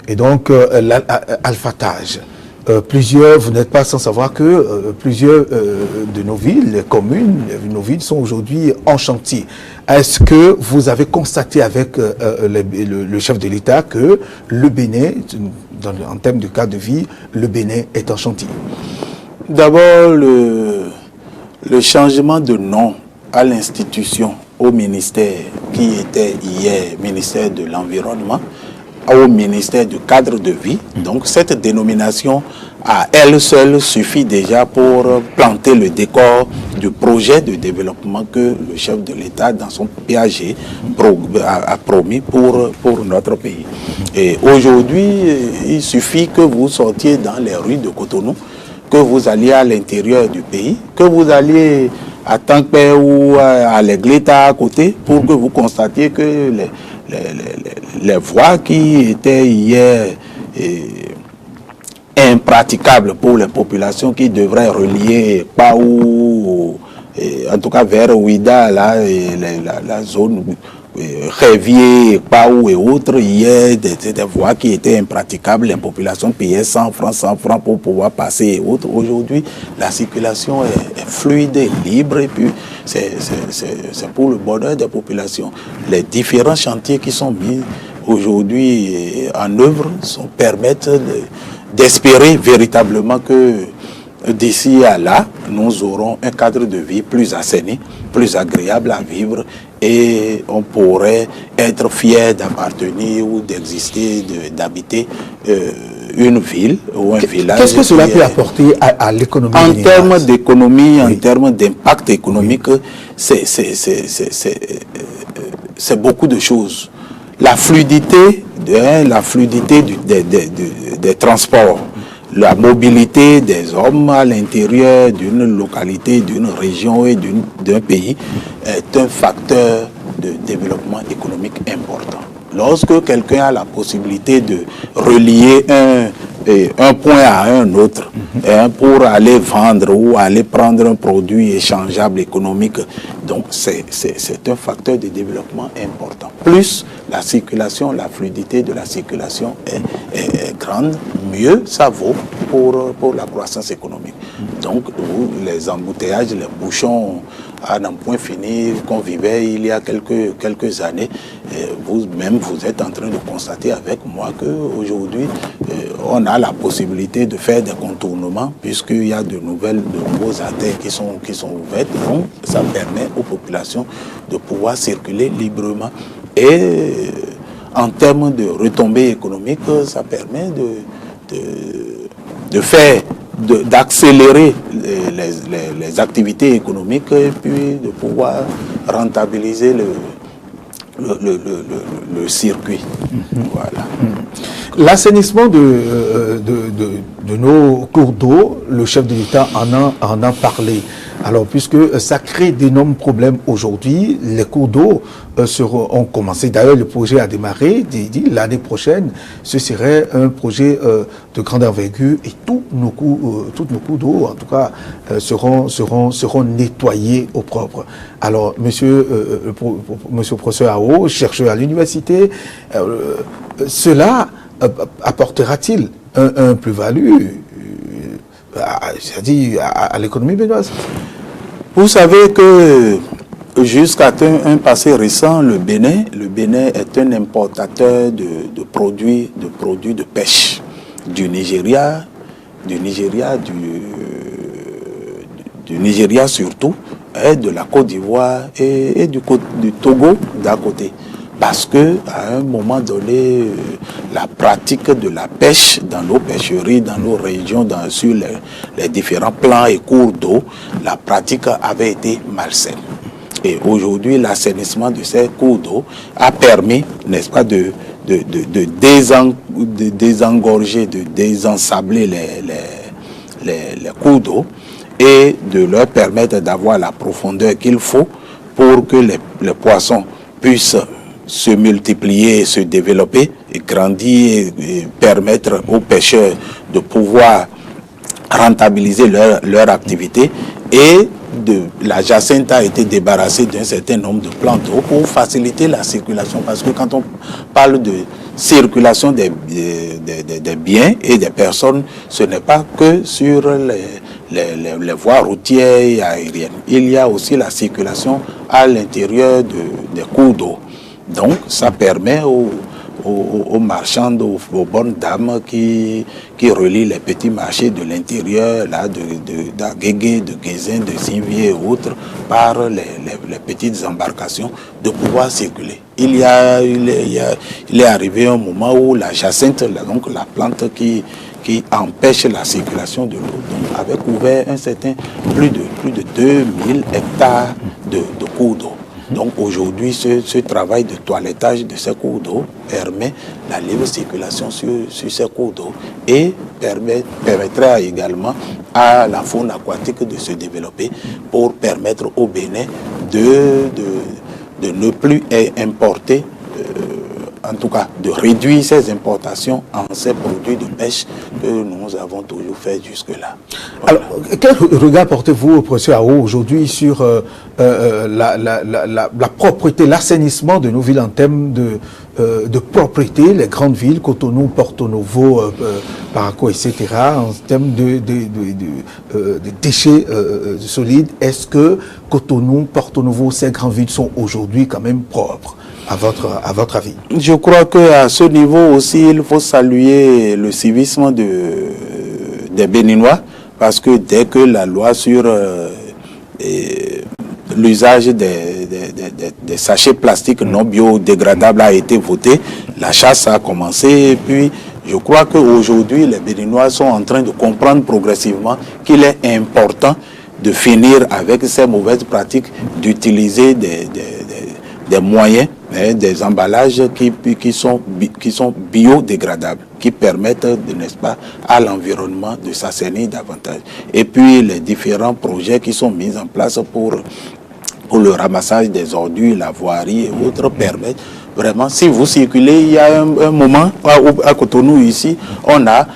Et donc, l'alphatage. Vous n'êtes pas sans savoir que plusieurs de nos villes, les communes, nos villes sont aujourd'hui en chantier. Est-ce que vous avez constaté avec le chef de l'État que le Bénin, en termes de cadre de vie, le Bénin est en chantier? D'abord, le changement de nom à l'institution, au ministère qui était hier ministère de l'Environnement, au ministère du cadre de vie. Donc cette dénomination à elle seule suffit déjà pour planter le décor du projet de développement que le chef de l'État dans son PAG a promis pour notre pays. Et aujourd'hui, il suffit que vous sortiez dans les rues de Cotonou, que vous alliez à l'intérieur du pays, que vous alliez à Tankpé ou à l'Églita à côté pour que vous constatiez que les voies qui étaient hier impraticables pour les populations qui devraient relier Paou, en tout cas vers Ouida, là, la zone Révier, Paou et autres, il y a des voies qui étaient impraticables, les populations payaient 100 francs pour pouvoir passer et autres. Aujourd'hui, la circulation est fluide, et libre, et puis c'est pour le bonheur des populations. Les différents chantiers qui sont mis aujourd'hui en œuvre permettent d'espérer véritablement que d'ici à là, nous aurons un cadre de vie plus assaini, plus agréable à vivre, et on pourrait être fier d'appartenir ou d'exister, d'habiter une ville ou un village. Qu'est-ce que cela peut apporter à l'économie? En termes d'économie, oui, en termes d'impact économique, oui, c'est beaucoup de choses. La fluidité des transports, la mobilité des hommes à l'intérieur d'une localité, d'une région et d'un pays est un facteur de développement économique important. Lorsque quelqu'un a la possibilité de relier un point à un autre, pour aller vendre ou aller prendre un produit échangeable économique, donc c'est un facteur de développement important. Plus la circulation, la fluidité de la circulation est grande, mieux ça vaut pour la croissance économique. Donc les embouteillages, les bouchons à n'en point fini qu'on vivait il y a quelques années, vous-même vous êtes en train de constater avec moi qu'aujourd'hui on a la possibilité de faire des contournements puisqu'il y a de nouveaux artères qui sont ouvertes. Donc ça permet aux populations de pouvoir circuler librement. Et en termes de retombées économiques, ça permet d'accélérer les activités économiques et puis de pouvoir rentabiliser le circuit. Voilà. L'assainissement de nos cours d'eau, le chef de l'État en a parlé. Alors, puisque ça crée d'énormes problèmes aujourd'hui, les cours d'eau ont commencé. D'ailleurs, le projet a démarré. L'année prochaine, ce serait un projet de grande envergure et toutes nos cours d'eau, en tout cas, seront nettoyés au propre. Alors, monsieur professeur Ao, chercheur à l'université, cela apportera-t-il un plus-value à l'économie béninoise? Vous savez que jusqu'à un passé récent, le Bénin est un importateur de produits de pêche du Nigeria surtout, et de la Côte d'Ivoire et du Togo d'à côté. Parce que à un moment donné, la pratique de la pêche dans nos pêcheries, dans nos régions, sur les différents plans et cours d'eau, la pratique avait été malsaine. Et aujourd'hui, l'assainissement de ces cours d'eau a permis, n'est-ce pas, de désengorger, de désensabler les cours d'eau et de leur permettre d'avoir la profondeur qu'il faut pour que les poissons puissent se multiplier, se développer et grandir et permettre aux pêcheurs de pouvoir rentabiliser leur activité. Et la Jacinthe a été débarrassée d'un certain nombre de plans d'eau pour faciliter la circulation. Parce que quand on parle de circulation des biens et des personnes, ce n'est pas que sur les voies routières et aériennes. Il y a aussi la circulation à l'intérieur des cours d'eau. Donc, ça permet aux marchands, aux bonnes dames qui relient les petits marchés de l'intérieur, d'Aguégué, de Guézin, de Sinvier et autres, par les petites embarcations, de pouvoir circuler. Il est arrivé un moment où la jacinthe, donc la plante qui empêche la circulation de l'eau, avait couvert plus de 2000 hectares de cours d'eau. Donc aujourd'hui, ce travail de toilettage de ces cours d'eau permet la libre circulation sur ces cours d'eau et permettra également à la faune aquatique de se développer pour permettre au Bénin de ne plus importer en tout cas, de réduire ces importations en ces produits de pêche que nous avons toujours fait jusque-là. Voilà. Alors, quel regard portez-vous, professeur Ao, aujourd'hui sur la propreté, l'assainissement de nos villes en termes de propreté, les grandes villes, Cotonou, Porto Novo, Paraco, etc., en termes de déchets solides? Est-ce que Cotonou, Porto Novo, ces grandes villes sont aujourd'hui quand même propres, à votre avis? Je crois qu'à ce niveau aussi, il faut saluer le civisme des Béninois, parce que dès que la loi sur l'usage des sachets plastiques non biodégradables a été votée, la chasse a commencé. Et puis, je crois qu'aujourd'hui, les Béninois sont en train de comprendre progressivement qu'il est important de finir avec ces mauvaises pratiques, d'utiliser des moyens, des emballages qui sont biodégradables, qui permettent, n'est-ce pas, à l'environnement de s'assainir davantage. Et puis les différents projets qui sont mis en place pour le ramassage des ordures, la voirie et autres permettent vraiment, si vous circulez, il y a un moment à Cotonou ici, on n'a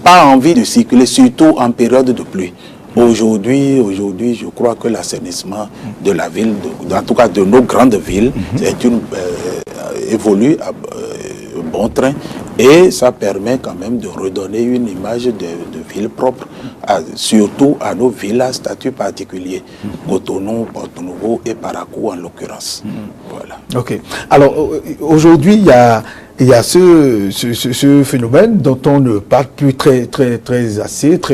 pas envie de circuler, surtout en période de pluie. Aujourd'hui, je crois que l'assainissement de la ville, en tout cas de nos grandes villes, évolue à bon train, et ça permet quand même de redonner une image de ville propre, surtout à nos villes à statut particulier, Cotonou, Porto Novo et Paraco en l'occurrence. Voilà. Ok. Alors aujourd'hui, il y a ce phénomène dont on ne parle plus très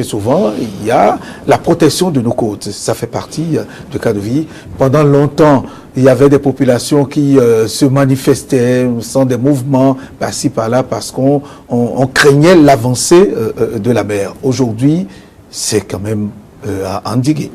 souvent. Il y a la protection de nos côtes. Ça fait partie du cas de vie. Pendant longtemps, il y avait des populations qui se manifestaient sans des mouvements par-ci par-là parce qu'on craignait l'avancée de la mer. Aujourd'hui, c'est quand même endigué.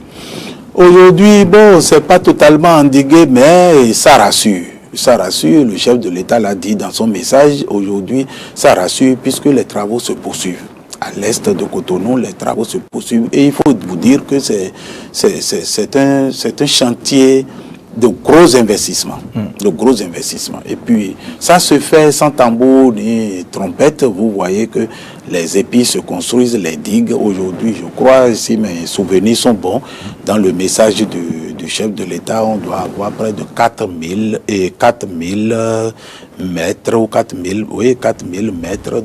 Aujourd'hui, bon, c'est pas totalement endigué, mais ça rassure. Ça rassure, le chef de l'État l'a dit dans son message. Aujourd'hui, ça rassure puisque les travaux se poursuivent. À l'est de Cotonou, les travaux se poursuivent. Et il faut vous dire que c'est un chantier de gros investissements. De gros investissements. Et puis, ça se fait sans tambour ni trompette. Vous voyez que les épis se construisent, les digues. Aujourd'hui, je crois, si mes souvenirs sont bons, dans le message du chef de l'État, on doit avoir près de 4000 mètres ou 4000 mètres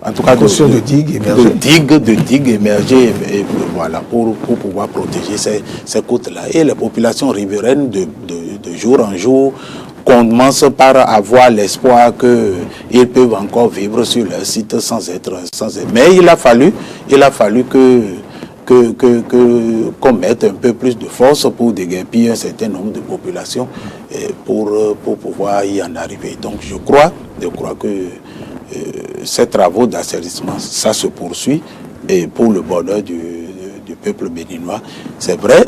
en tout cas de digues émergées, et voilà, pour pouvoir protéger ces côtes-là. Et les populations riveraines de jour en jour commencent par avoir l'espoir qu'ils peuvent encore vivre sur leur site sans être. Mais il a fallu qu'on mette un peu plus de force pour déguerpir un certain nombre de populations pour pouvoir y en arriver. Donc je crois que ces travaux d'assainissement, ça se poursuit, et pour le bonheur du peuple béninois. C'est vrai,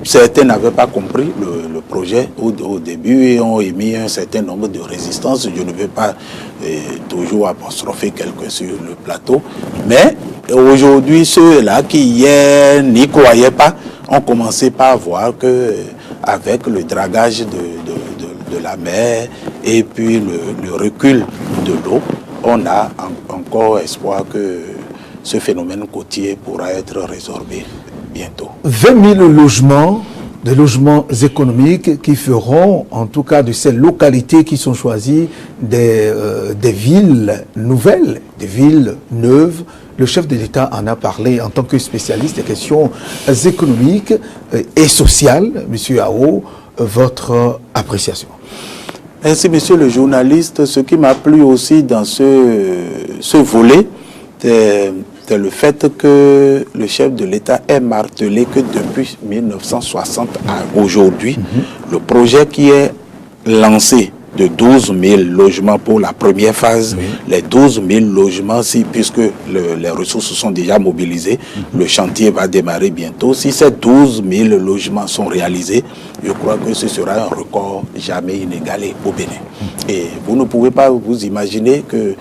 certains n'avaient pas compris le projet au début et ont émis un certain nombre de résistances. Je ne vais pas toujours apostropher quelqu'un sur le plateau, mais aujourd'hui, ceux-là qui hier n'y croyaient pas ont commencé par voir que avec le dragage de la mer et puis le recul de l'eau, on a encore espoir que ce phénomène côtier pourra être résorbé bientôt. 20 000 logements, des logements économiques qui feront, en tout cas de ces localités qui sont choisies, des villes nouvelles, des villes neuves. Le chef de l'État en a parlé en tant que spécialiste des questions économiques et sociales. Monsieur Ao, votre appréciation? Merci, monsieur le journaliste. Ce qui m'a plu aussi dans ce volet, c'est le fait que le chef de l'État ait martelé que depuis 1960 à aujourd'hui, le projet qui est lancé de 12 000 logements pour la première phase, les 12 000 logements, puisque les ressources sont déjà mobilisées, le chantier va démarrer bientôt. Si ces 12 000 logements sont réalisés, je crois que ce sera un record jamais inégalé au Bénin. Et vous ne pouvez pas vous imaginer que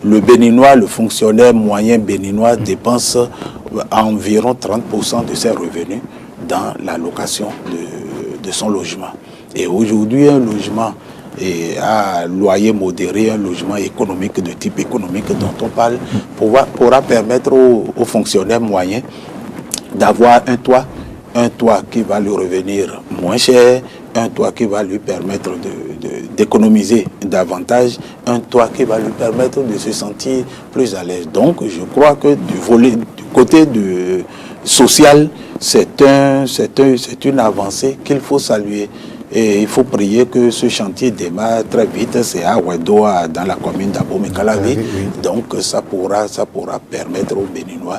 le Béninois, le fonctionnaire moyen béninois dépense environ 30% de ses revenus dans la location son logement. Et aujourd'hui, un logement à loyer modéré, un logement économique de type économique dont on parle, pourra permettre aux fonctionnaires moyens d'avoir un toit qui va lui revenir moins cher, un toit qui va lui permettre d'économiser davantage, un toit qui va lui permettre de se sentir plus à l'aise. Donc je crois que du côté social, c'est une avancée qu'il faut saluer. Et il faut prier que ce chantier démarre très vite. C'est à Ouedoa, dans la commune d'Abomey-Calavi. Donc ça pourra permettre aux Béninois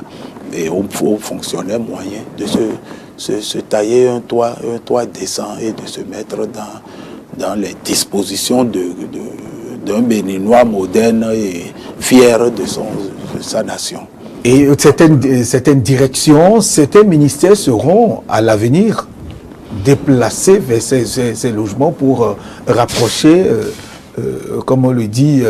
et aux fonctionnaires moyens de se tailler un toit décent et de se mettre dans les dispositions d'un Béninois moderne et fier de sa nation. Et certaines directions, certains ministères seront à l'avenir déplacés vers ces logements pour rapprocher, comme on le dit,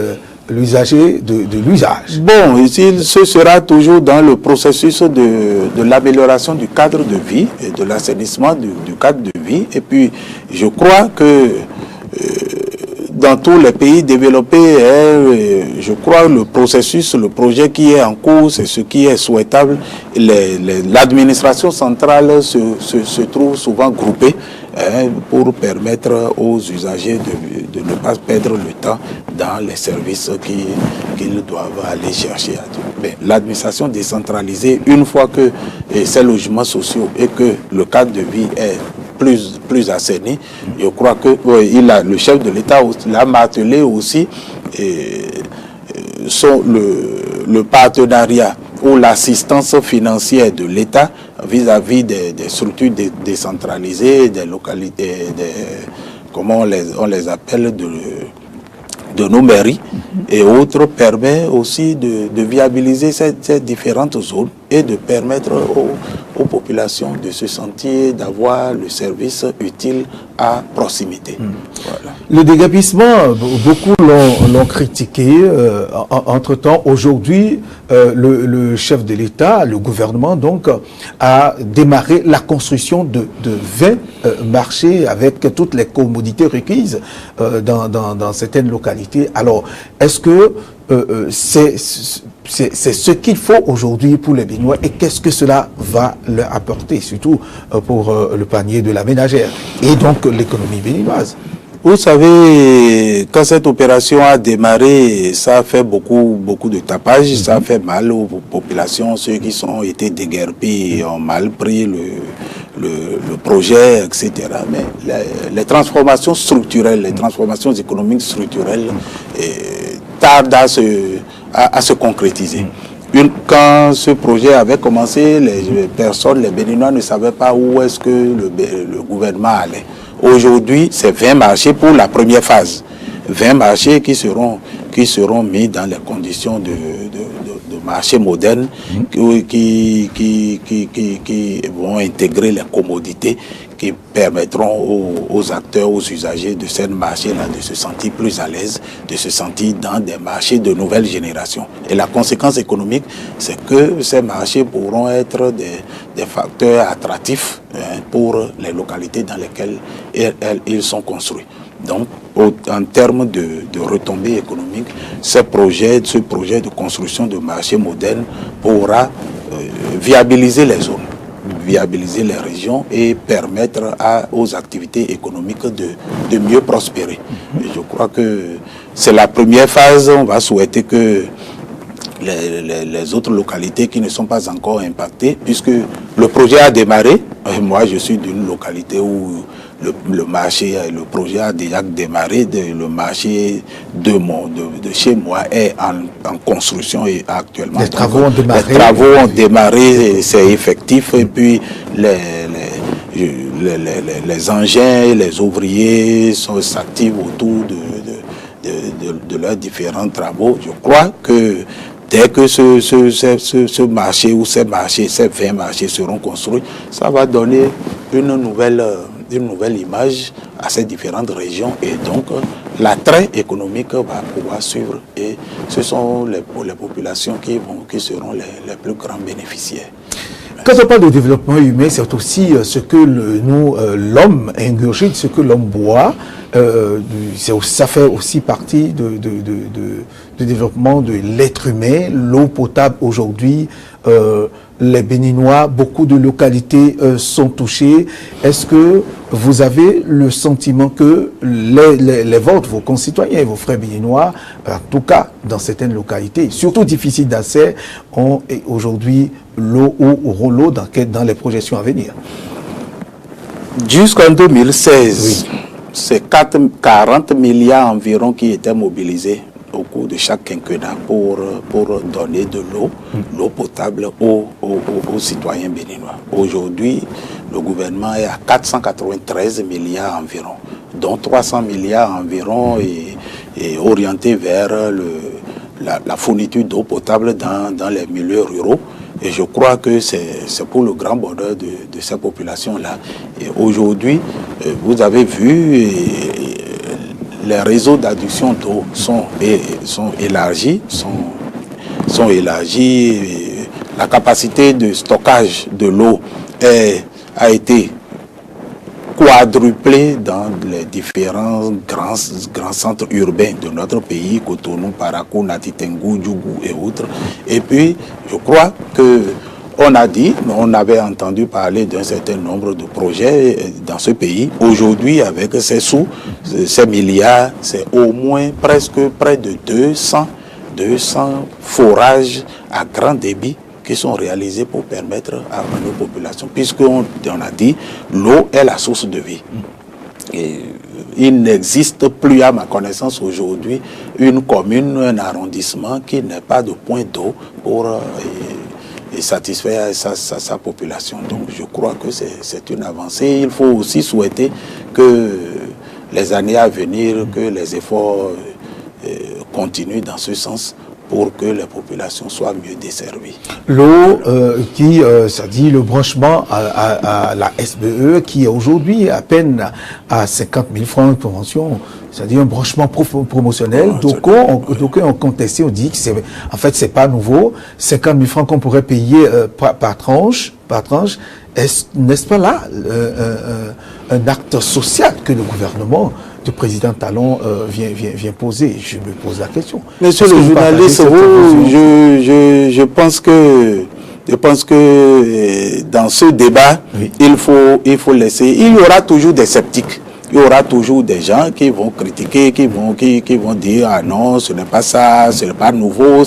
l'usager de l'usage. Bon, ici, ce sera toujours dans le processus de l'amélioration du cadre de vie et de l'assainissement du cadre de vie. Et puis, je crois que dans tous les pays développés, je crois le projet qui est en cours, c'est ce qui est souhaitable. L'administration centrale se trouve souvent groupée pour permettre aux usagers de ne pas perdre le temps dans les services qu'ils doivent aller chercher. L'administration décentralisée, une fois que ces logements sociaux et que le cadre de vie est plus assaini, je crois que le chef de l'État l'a martelé aussi, le partenariat ou l'assistance financière de l'État vis-à-vis des structures décentralisées, des localités, comment on les appelle, de nos mairies et autres, permet aussi de viabiliser ces différentes zones et de permettre aux populations de se sentir, d'avoir le service utile à proximité. Voilà. Le déguerpissement, beaucoup l'ont critiqué. Entre-temps, aujourd'hui, le chef de l'État, le gouvernement, donc, a démarré la construction de 20 marchés avec toutes les commodités requises dans certaines localités. Alors, est-ce que c'est ce qu'il faut aujourd'hui pour les Béninois et qu'est-ce que cela va leur apporter, surtout pour le panier de la ménagère et donc l'économie béninoise? Vous savez, quand cette opération a démarré, ça a fait beaucoup de tapage, ça a fait mal aux populations, ceux qui ont été déguerpis ont mal pris le projet, etc. Mais les transformations structurelles, les transformations économiques structurelles tardent à se concrétiser. Quand ce projet avait commencé, les Béninois ne savaient pas où est-ce que le gouvernement allait. Aujourd'hui, c'est 20 marchés pour la première phase. 20 marchés qui seront mis dans les conditions de marchés modernes qui vont intégrer les commodités qui permettront aux acteurs, aux usagers de ces marchés-là de se sentir plus à l'aise, de se sentir dans des marchés de nouvelle génération. Et la conséquence économique, c'est que ces marchés pourront être des facteurs attractifs pour les localités dans lesquelles ils sont construits. Donc, en termes de retombées économiques, ce projet de construction de marchés modernes pourra viabiliser les zones, viabiliser les régions et permettre aux activités économiques de mieux prospérer. Et je crois que c'est la première phase. On va souhaiter que les autres localités qui ne sont pas encore impactées, puisque le projet a démarré. Moi, je suis d'une localité où le projet a déjà démarré. Le marché de chez moi est en construction et actuellement. Les travaux ont démarré. Les travaux ont démarré, c'est effectif. Et puis les engins, les ouvriers s'activent autour de leurs différents travaux. Je crois que dès que ce marché ou ces 20 marchés seront construits, ça va donner une nouvelle image à ces différentes régions et donc l'attrait économique va pouvoir suivre et ce sont les populations qui seront les plus grands bénéficiaires. Quand on parle de développement humain, c'est aussi ce que l'homme ingurgite, ce que l'homme boit. Ça fait aussi partie du développement de l'être humain. L'eau potable aujourd'hui, les Béninois, beaucoup de localités sont touchées. Est-ce que vous avez le sentiment que les vôtres, vos concitoyens, vos frères béninois, en tout cas dans certaines localités, surtout difficiles d'accès, ont aujourd'hui l'eau ou auront l'eau dans les projections à venir? Jusqu'en 2016, oui, c'est 40 milliards environ qui étaient mobilisés au cours de chaque quinquennat pour donner de l'eau potable aux citoyens béninois. Aujourd'hui, le gouvernement est à 493 milliards environ, dont 300 milliards environ est orienté vers la fourniture d'eau potable dans les milieux ruraux. Et je crois que c'est pour le grand bonheur de ces populations-là. Et aujourd'hui, vous avez vu, les réseaux d'adduction d'eau sont élargis, la capacité de stockage de l'eau a été quadruplée dans les différents grands centres urbains de notre pays, Cotonou, Parakou, Nati Tengou, Djougou et autres. Et puis, je crois que on avait entendu parler d'un certain nombre de projets dans ce pays. Aujourd'hui, avec ces milliards, c'est au moins presque près de 200 forages à grand débit qui sont réalisés pour permettre à nos populations, puisqu'on a dit l'eau est la source de vie. Et il n'existe plus, à ma connaissance aujourd'hui, une commune, un arrondissement qui n'ait pas de point d'eau pour satisfaire sa population. Donc je crois que c'est une avancée. Il faut aussi souhaiter que les années à venir, que les efforts continuent dans ce sens pour que les populations soient mieux desservies. L'eau ça dit le branchement à la SBE qui est aujourd'hui à peine à 50 000 francs de convention, c'est-à-dire un branchement promotionnel. D'aucuns ont contesté, on dit que c'est pas nouveau, 50 000 francs qu'on pourrait payer par tranche. N'est-ce pas là un acte social que le gouvernement du président Talon vient poser? Je me pose la question. Monsieur le journaliste, je pense que dans ce débat, oui, il faut laisser. Il y aura toujours des sceptiques. Il y aura toujours des gens qui vont critiquer, qui vont dire « Ah non, ce n'est pas ça, ce n'est pas nouveau ».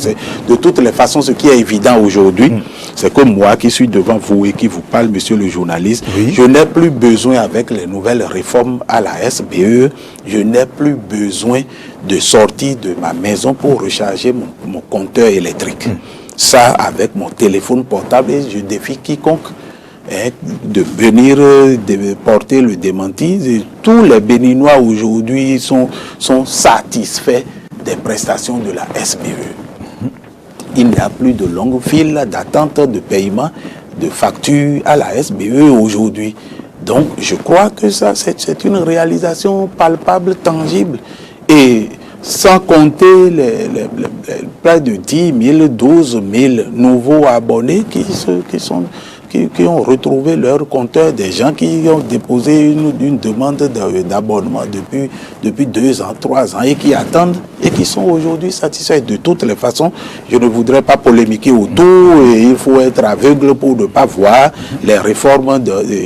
De toutes les façons, ce qui est évident aujourd'hui, c'est que moi qui suis devant vous et qui vous parle, monsieur le journaliste, oui, je n'ai plus besoin, avec les nouvelles réformes à la SBE, je n'ai plus besoin de sortir de ma maison pour recharger mon compteur électrique. Ça, avec mon téléphone portable, et je défie quiconque de venir porter le démenti. Et tous les Béninois aujourd'hui sont satisfaits des prestations de la SBE. Il n'y a plus de longue file d'attente de paiement de factures à la SBE aujourd'hui. Donc je crois que ça c'est une réalisation palpable, tangible. Et sans compter les près de 10 000, 12 000 nouveaux abonnés qui ont retrouvé leur compteur, des gens qui ont déposé une demande d'abonnement depuis 2 ans, 3 ans et qui attendent et qui sont aujourd'hui satisfaits. De toutes les façons, je ne voudrais pas polémiquer autour et il faut être aveugle pour ne pas voir les réformes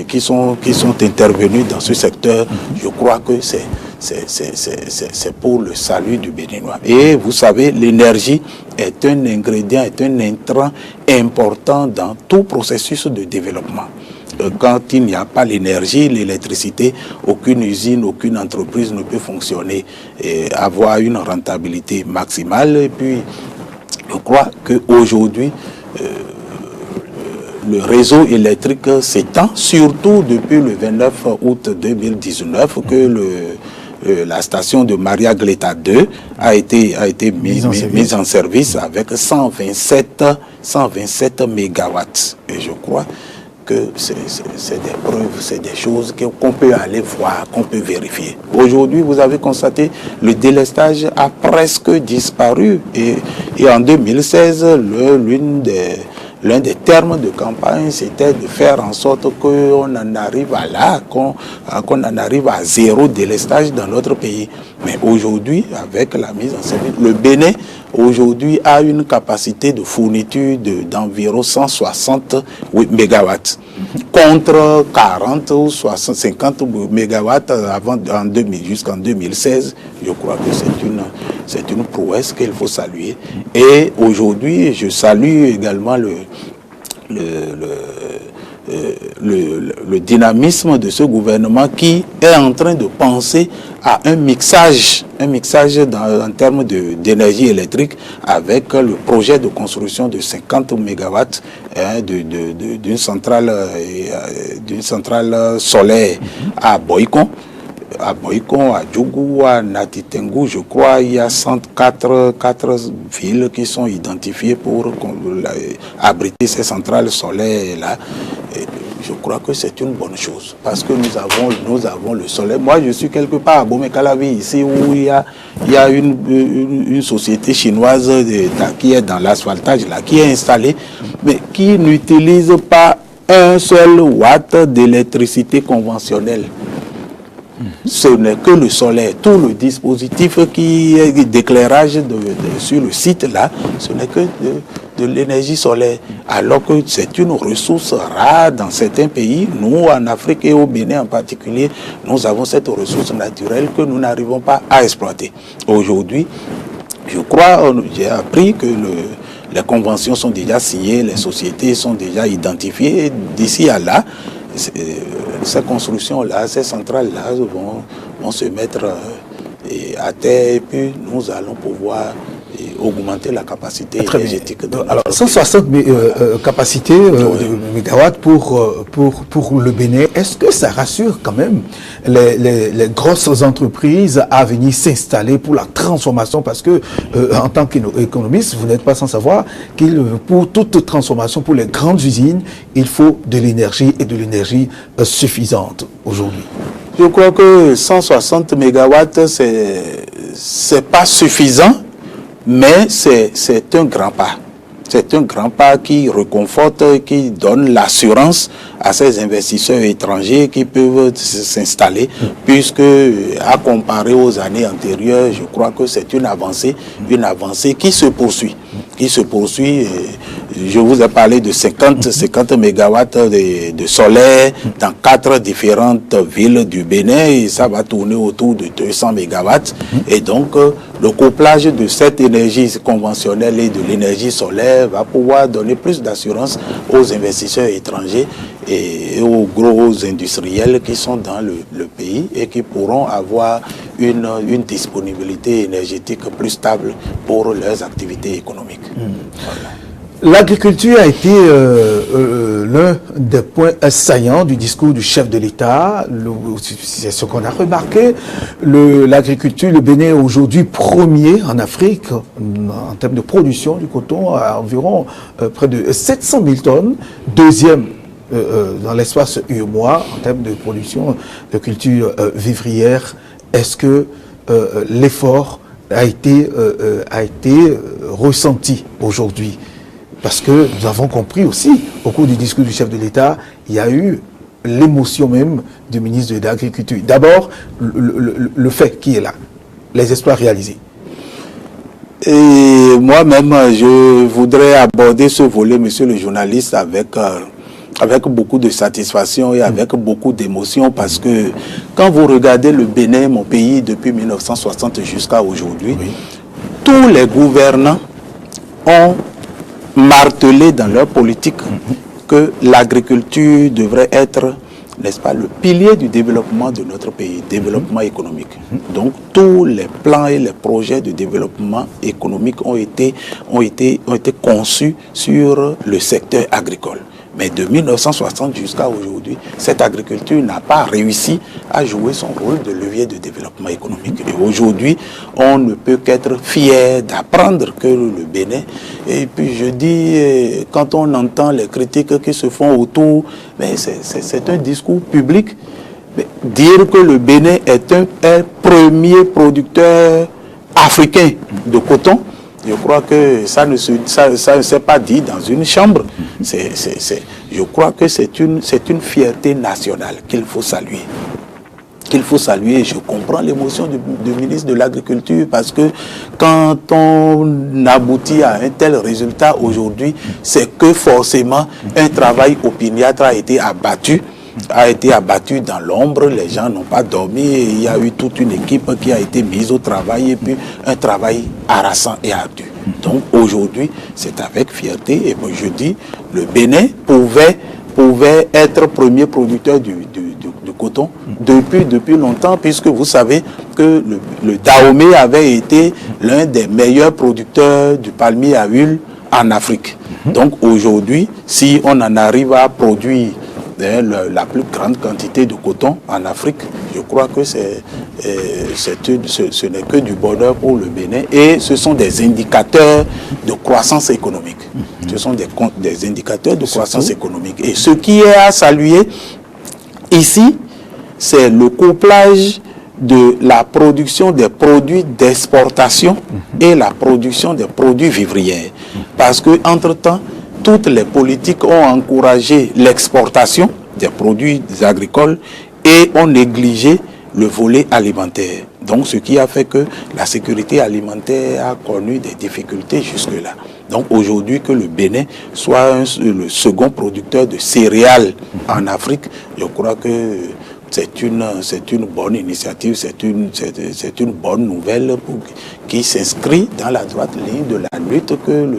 qui sont intervenues dans ce secteur. Je crois que c'est pour le salut du Béninois. Et vous savez, l'énergie est un ingrédient, est un intrant important dans tout processus de développement. Quand il n'y a pas l'énergie, l'électricité, aucune usine, aucune entreprise ne peut fonctionner et avoir une rentabilité maximale. Et puis, je crois qu'aujourd'hui, le réseau électrique s'étend, surtout depuis le 29 août 2019, que la station de Maria Gleta 2 a été mise en service avec 127 mégawatts. Et je crois que c'est des preuves, c'est des choses qu'on peut aller voir, qu'on peut vérifier. Aujourd'hui, vous avez constaté, le délestage a presque disparu. Et en 2016, l'un des termes de campagne, c'était de faire en sorte qu'on en arrive à là, qu'on en arrive à zéro délestage dans notre pays. Mais aujourd'hui, avec la mise en service, le Bénin aujourd'hui a une capacité de fourniture d'environ 160 mégawatts contre 40 ou 60, 50 mégawatts jusqu'en 2016. Je crois que c'est une prouesse qu'il faut saluer. Et aujourd'hui, je salue également le dynamisme de ce gouvernement qui est en train de penser à un mixage en termes d'énergie électrique avec le projet de construction de 50 mégawatts d'une centrale solaire à Boïkon. À Boïkon, à Djougou, à Natitengu, je crois, il y a 104 villes qui sont identifiées pour abriter ces centrales solaires-là. Je crois que c'est une bonne chose parce que nous avons le soleil. Moi, je suis quelque part à Bomekalavi, ici, où il y a une société chinoise qui est dans l'asphaltage, là, qui est installée, mais qui n'utilise pas un seul watt d'électricité conventionnelle. Ce n'est que le soleil. Tout le dispositif qui est d'éclairage sur le site là, ce n'est que de l'énergie solaire. Alors que c'est une ressource rare dans certains pays. Nous, en Afrique et au Bénin en particulier, nous avons cette ressource naturelle que nous n'arrivons pas à exploiter. Aujourd'hui, je crois, j'ai appris que les conventions sont déjà signées, les sociétés sont déjà identifiées. D'ici à là, ces constructions-là, ces centrales-là vont se mettre à terre et puis nous allons pouvoir augmenter la capacité énergétique. Alors, 160 capacités de mégawatts pour le Bénin, est-ce que ça rassure quand même les grosses entreprises à venir s'installer pour la transformation? Parce que, en tant qu'économiste, vous n'êtes pas sans savoir que pour toute transformation, pour les grandes usines, il faut de l'énergie et de l'énergie suffisante aujourd'hui. Je crois que 160 mégawatts, c'est pas suffisant. Mais c'est un grand pas. C'est un grand pas qui reconforte, qui donne l'assurance à ces investisseurs étrangers qui peuvent s'installer, puisque à comparer aux années antérieures, je crois que c'est une avancée qui se poursuit. Je vous ai parlé de 50 mégawatts de solaire dans 4 différentes villes du Bénin et ça va tourner autour de 200 mégawatts. Et donc, le couplage de cette énergie conventionnelle et de l'énergie solaire va pouvoir donner plus d'assurance aux investisseurs étrangers et aux gros industriels qui sont dans le pays et qui pourront avoir une disponibilité énergétique plus stable pour leurs activités économiques. Voilà. L'agriculture a été l'un des points saillants du discours du chef de l'État. C'est ce qu'on a remarqué. L'agriculture, le Bénin est aujourd'hui premier en Afrique en termes de production du coton à environ près de 700 000 tonnes. Deuxième dans l'espace UEMOA en termes de production de culture vivrière. Est-ce que l'effort a été ressenti aujourd'hui? Parce que nous avons compris aussi, au cours du discours du chef de l'État, il y a eu l'émotion même du ministre de l'Agriculture. D'abord, le fait qui est là, les exploits réalisés. Et moi-même, je voudrais aborder ce volet, monsieur le journaliste, avec beaucoup de satisfaction et avec beaucoup d'émotion, parce que quand vous regardez le Bénin, mon pays, depuis 1960 jusqu'à aujourd'hui, oui, tous les gouvernants ont martelé dans leur politique que l'agriculture devrait être, n'est-ce pas, le pilier du développement de notre pays, développement économique. Donc tous les plans et les projets de développement économique ont été conçus sur le secteur agricole. Mais de 1960 jusqu'à aujourd'hui, cette agriculture n'a pas réussi à jouer son rôle de levier de développement économique. Et aujourd'hui, on ne peut qu'être fier d'apprendre que le Bénin, et puis je dis, quand on entend les critiques qui se font autour, mais c'est un discours public. Mais dire que le Bénin est un premier producteur africain de coton, Je crois que ça ne s'est pas dit dans une chambre. Je crois que c'est une fierté nationale qu'il faut saluer. Je comprends l'émotion du ministre de l'Agriculture parce que quand on aboutit à un tel résultat aujourd'hui, c'est que forcément un travail opiniâtre a été abattu dans l'ombre, les gens n'ont pas dormi, et il y a eu toute une équipe qui a été mise au travail et puis un travail harassant et ardu. Donc aujourd'hui, c'est avec fierté et moi je dis, le Bénin pouvait être premier producteur du coton depuis longtemps, puisque vous savez que le Dahomey avait été l'un des meilleurs producteurs du palmier à huile en Afrique. Donc aujourd'hui, si on en arrive à produire la plus grande quantité de coton en Afrique, je crois que ce n'est que du bonheur pour le Bénin, et ce sont des indicateurs de croissance économique. Ce sont des indicateurs de croissance économique. Et ce qui est à saluer ici, c'est le couplage de la production des produits d'exportation et la production des produits vivriers. Parce qu'entre-temps, toutes les politiques ont encouragé l'exportation des produits agricoles et ont négligé le volet alimentaire. Donc, ce qui a fait que la sécurité alimentaire a connu des difficultés jusque-là. Donc, aujourd'hui, que le Bénin soit le second producteur de céréales en Afrique, je crois que c'est une bonne initiative, c'est une bonne nouvelle qui s'inscrit dans la droite ligne de la lutte que le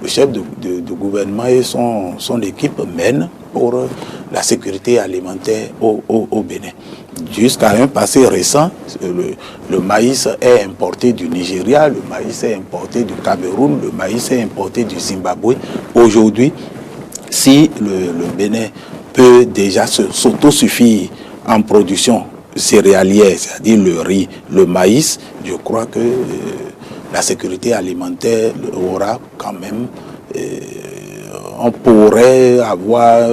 chef de gouvernement et son équipe mènent pour la sécurité alimentaire au Bénin. Jusqu'à un passé récent, le maïs est importé du Nigeria, le maïs est importé du Cameroun, le maïs est importé du Zimbabwe. Aujourd'hui, si le Bénin peut déjà s'autosuffire en production céréalière, c'est-à-dire le riz, le maïs, je crois que la sécurité alimentaire aura quand même, on pourrait avoir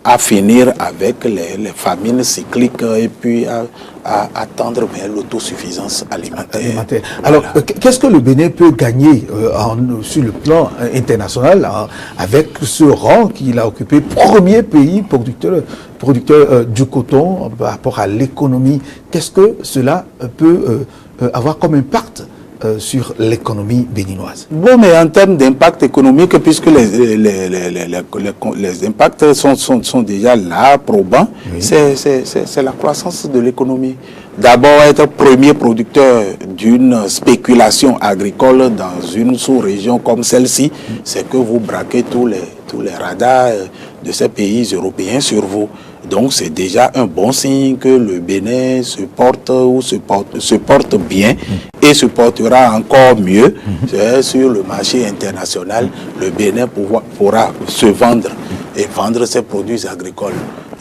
à finir avec les famines cycliques et puis à tendre vers l'autosuffisance alimentaire. Alors, voilà. Qu'est-ce que le Bénin peut gagner sur le plan international avec ce rang qu'il a occupé, premier pays producteur du coton par rapport à l'économie? Qu'est-ce que cela peut avoir comme impact sur l'économie béninoise? Bon, mais en termes d'impact économique, puisque les impacts sont déjà là, probants, oui. C'est la croissance de l'économie. D'abord, être premier producteur d'une spéculation agricole dans une sous-région comme celle-ci, c'est que vous braquez tous les radars de ces pays européens sur vous. Donc c'est déjà un bon signe que le Bénin se porte bien et se portera encore mieux sur le marché international. Le Bénin pourra se vendre et vendre ses produits agricoles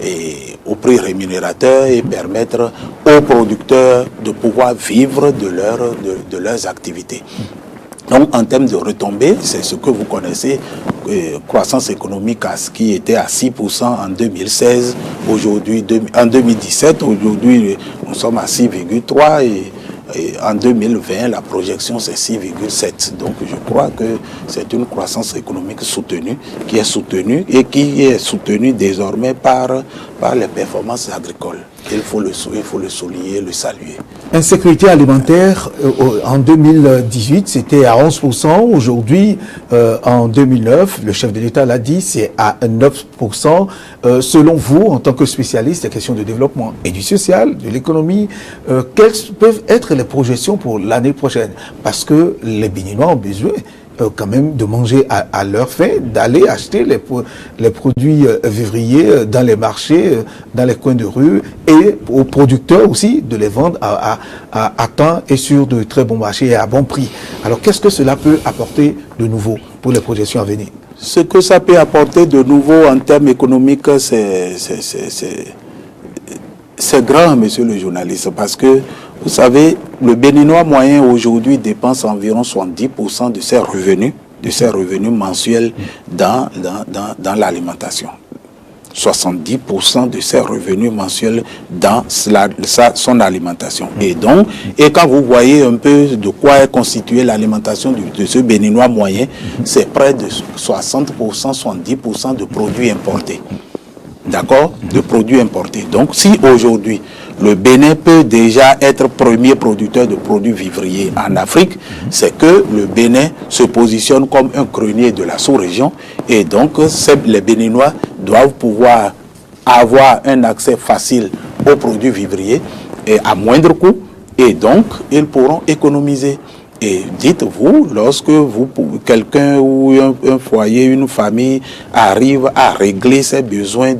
et au prix rémunérateur et permettre aux producteurs de pouvoir vivre de leurs activités. Donc, en termes de retombées, c'est ce que vous connaissez, croissance économique qui était à 6% en 2016, aujourd'hui, en 2017, aujourd'hui, nous sommes à 6,3% et en 2020, la projection, c'est 6,7%. Donc, je crois que c'est une croissance économique soutenue, qui est soutenue désormais par les performances agricoles. Il faut le souligner, le saluer. Insécurité alimentaire, en 2018, c'était à 11%. Aujourd'hui, en 2009, le chef de l'État l'a dit, c'est à 9%. Selon vous, en tant que spécialiste des questions de développement et du social, de l'économie, quelles peuvent être les projections pour l'année prochaine? Parce que les Béninois ont besoin quand même de manger à leur faim, d'aller acheter les produits vivriers dans les marchés, dans les coins de rue, et aux producteurs aussi de les vendre à temps et sur de très bons marchés et à bon prix. Alors qu'est-ce que cela peut apporter de nouveau pour les projections à venir? Ce que ça peut apporter de nouveau en termes économiques, c'est grand, monsieur le journaliste, parce que vous savez, le Béninois moyen aujourd'hui dépense environ 70% de ses revenus mensuels dans l'alimentation. 70% de ses revenus mensuels dans son alimentation. Et donc, quand vous voyez un peu de quoi est constituée l'alimentation de ce Béninois moyen, c'est près de 60%, 70% de produits importés. D'accord? De produits importés. Donc, si aujourd'hui, le Bénin peut déjà être premier producteur de produits vivriers en Afrique, c'est que le Bénin se positionne comme un grenier de la sous-région et donc les Béninois doivent pouvoir avoir un accès facile aux produits vivriers et à moindre coût et donc ils pourront économiser. Et dites-vous, lorsque quelqu'un ou un foyer, une famille arrive à régler ses besoins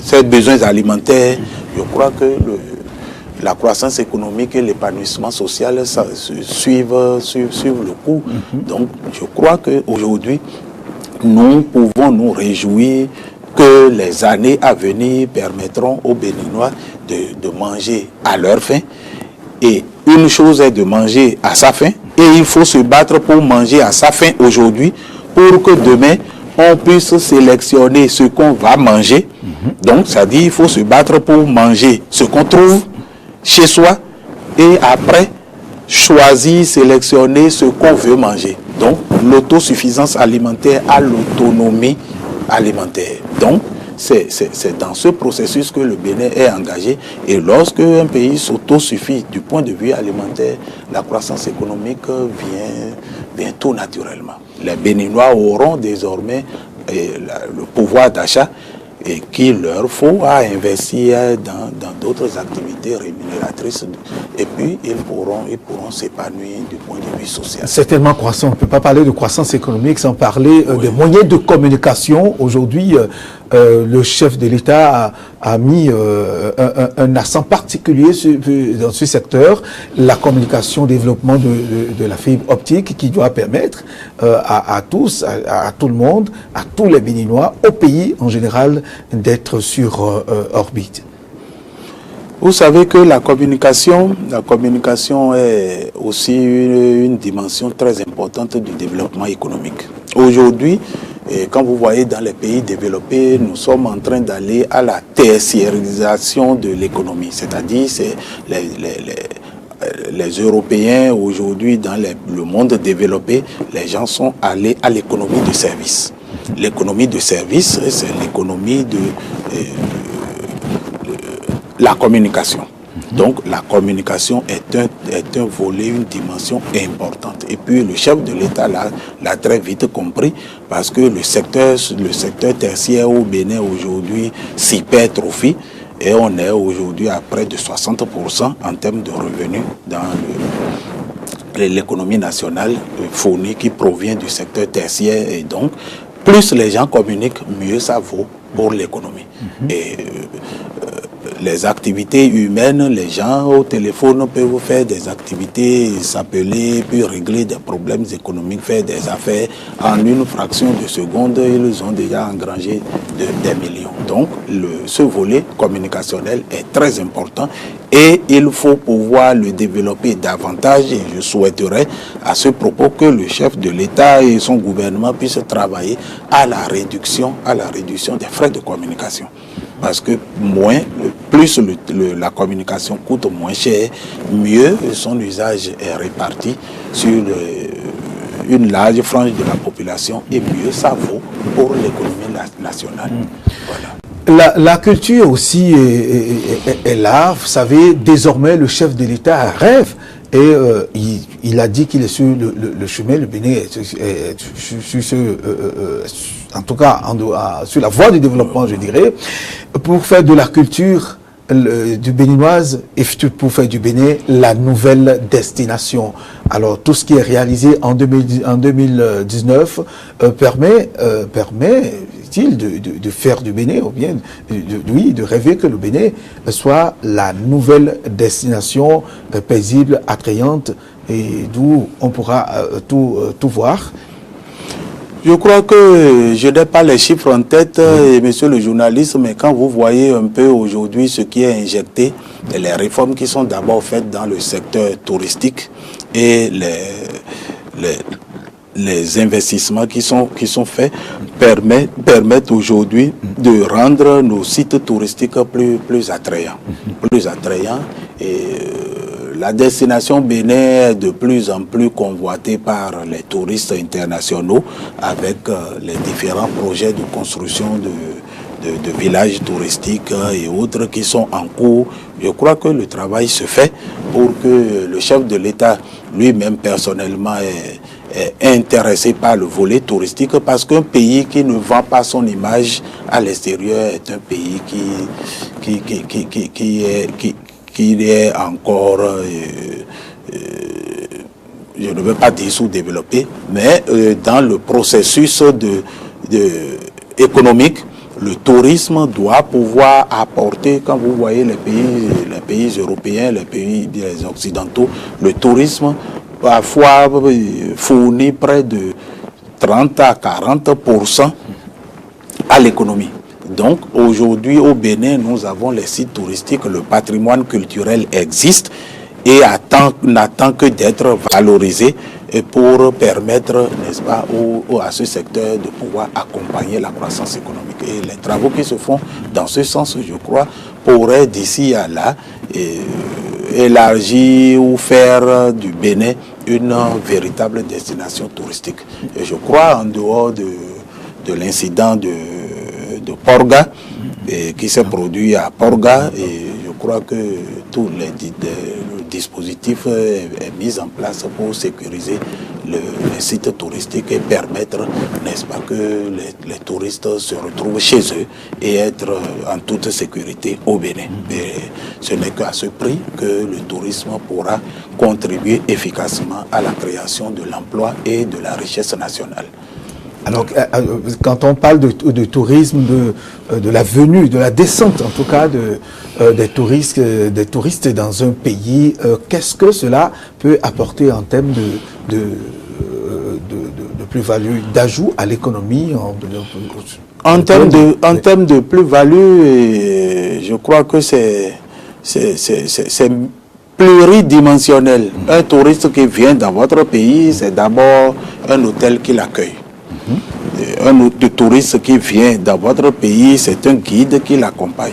ses besoins alimentaires, je crois que la croissance économique et l'épanouissement social suivent le coup. Donc, je crois qu'aujourd'hui, nous pouvons nous réjouir que les années à venir permettront aux Béninois de manger à leur faim. Et une chose est de manger à sa faim, et il faut se battre pour manger à sa faim aujourd'hui, pour que demain, on puisse sélectionner ce qu'on va manger. Donc, ça dit, il faut se battre pour manger ce qu'on trouve chez soi, et après, choisir, sélectionner ce qu'on veut manger. Donc, l'autosuffisance alimentaire à l'autonomie alimentaire. Donc, c'est dans ce processus que le Bénin est engagé. Et lorsque un pays s'autosuffit du point de vue alimentaire, la croissance économique vient tout naturellement. Les Béninois auront désormais le pouvoir d'achat et qu'il leur faut à investir dans d'autres activités rémunératrices. Et puis, ils pourront s'épanouir du point de vue social. Certainement croissant. On ne peut pas parler de croissance économique sans parler des moyens de communication. Aujourd'hui, le chef de l'État a mis un accent particulier dans ce secteur, la communication, développement de la fibre optique qui doit permettre à tous, à tout le monde, à tous les Béninois, au pays en général, d'être sur orbite. Vous savez que la communication est aussi une dimension très importante du développement économique. Aujourd'hui, quand vous voyez dans les pays développés, nous sommes en train d'aller à la tertiarisation de l'économie. C'est-à-dire, les Européens aujourd'hui dans le monde développé, les gens sont allés à l'économie de service. L'économie de service, c'est l'économie de la communication. Donc la communication est un volet, une dimension importante. Et puis le chef de l'État l'a très vite compris parce que le secteur tertiaire au Bénin aujourd'hui s'y perd trop vite. Et on est aujourd'hui à près de 60% en termes de revenus dans l'économie nationale fournie qui provient du secteur tertiaire. Et donc, plus les gens communiquent, mieux ça vaut pour l'économie. Et les activités humaines, les gens au téléphone peuvent faire des activités, s'appeler, puis régler des problèmes économiques, faire des affaires. En une fraction de seconde, ils ont déjà engrangé des millions. Donc, ce volet communicationnel est très important et il faut pouvoir le développer davantage. Et je souhaiterais à ce propos que le chef de l'État et son gouvernement puissent travailler à la réduction des frais de communication. Parce que plus la communication coûte moins cher, mieux son usage est réparti sur une large frange de la population et mieux ça vaut pour l'économie nationale. Voilà. La culture aussi est là. Vous savez, désormais, le chef de l'État rêve. Et il a dit qu'il est sur le chemin, le Bénin est en tout cas sur la voie du développement, je dirais, pour faire de la culture du béninoise et pour faire du Bénin la nouvelle destination. Alors tout ce qui est réalisé en 2019 permet de faire du Bénin, ou bien de rêver que le Bénin soit la nouvelle destination paisible, attrayante, et d'où on pourra tout voir. Je crois que je n'ai pas les chiffres en tête, monsieur le journaliste, mais quand vous voyez un peu aujourd'hui ce qui est injecté, les réformes qui sont d'abord faites dans le secteur touristique et les investissements qui sont faits permettent aujourd'hui de rendre nos sites touristiques plus attrayants. Plus attrayants. Et la destination Bénin est de plus en plus convoitée par les touristes internationaux avec les différents projets de construction de villages touristiques et autres qui sont en cours. Je crois que le travail se fait pour que le chef de l'État lui-même personnellement est intéressé par le volet touristique, parce qu'un pays qui ne vend pas son image à l'extérieur est un pays qui est encore, je ne veux pas dire sous-développé, mais dans le processus économique, le tourisme doit pouvoir apporter, quand vous voyez les pays européens, les pays occidentaux, le tourisme parfois fournit près de 30 à 40% à l'économie. Donc aujourd'hui au Bénin, nous avons les sites touristiques, le patrimoine culturel existe et n'attend que d'être valorisé pour permettre, n'est-ce pas, à ce secteur de pouvoir accompagner la croissance économique. Et les travaux qui se font dans ce sens, je crois, pourraient d'ici à là élargir ou faire du Bénin une véritable destination touristique. Et je crois, en dehors de l'incident de Porga, qui s'est produit à Porga, et je crois que tout le dispositif est mis en place pour sécuriser les sites touristiques et permettre, n'est-ce pas, que les touristes se retrouvent chez eux et être en toute sécurité au Bénin. Et ce n'est qu'à ce prix que le tourisme pourra contribuer efficacement à la création de l'emploi et de la richesse nationale. Alors, quand on parle de tourisme, de la venue, de la descente, en tout cas, des touristes dans un pays, qu'est-ce que cela peut apporter en termes de plus-value, d'ajout à l'économie? En termes de plus-value, je crois que c'est pluridimensionnel. Un touriste qui vient dans votre pays, c'est d'abord un hôtel qui l'accueille. Un touriste qui vient dans votre pays, c'est un guide qui l'accompagne.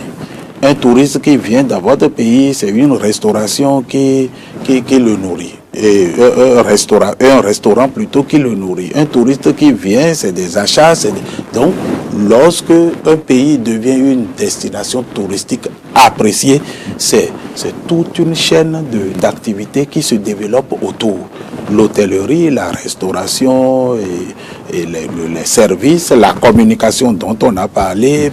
Un touriste qui vient dans votre pays, c'est une restauration qui le nourrit. Et un restaurant plutôt qui le nourrit. Un touriste qui vient, c'est des achats. Donc, lorsque un pays devient une destination touristique appréciée, c'est toute une chaîne d'activités qui se développe autour. L'hôtellerie, la restauration et les services, la communication dont on a parlé,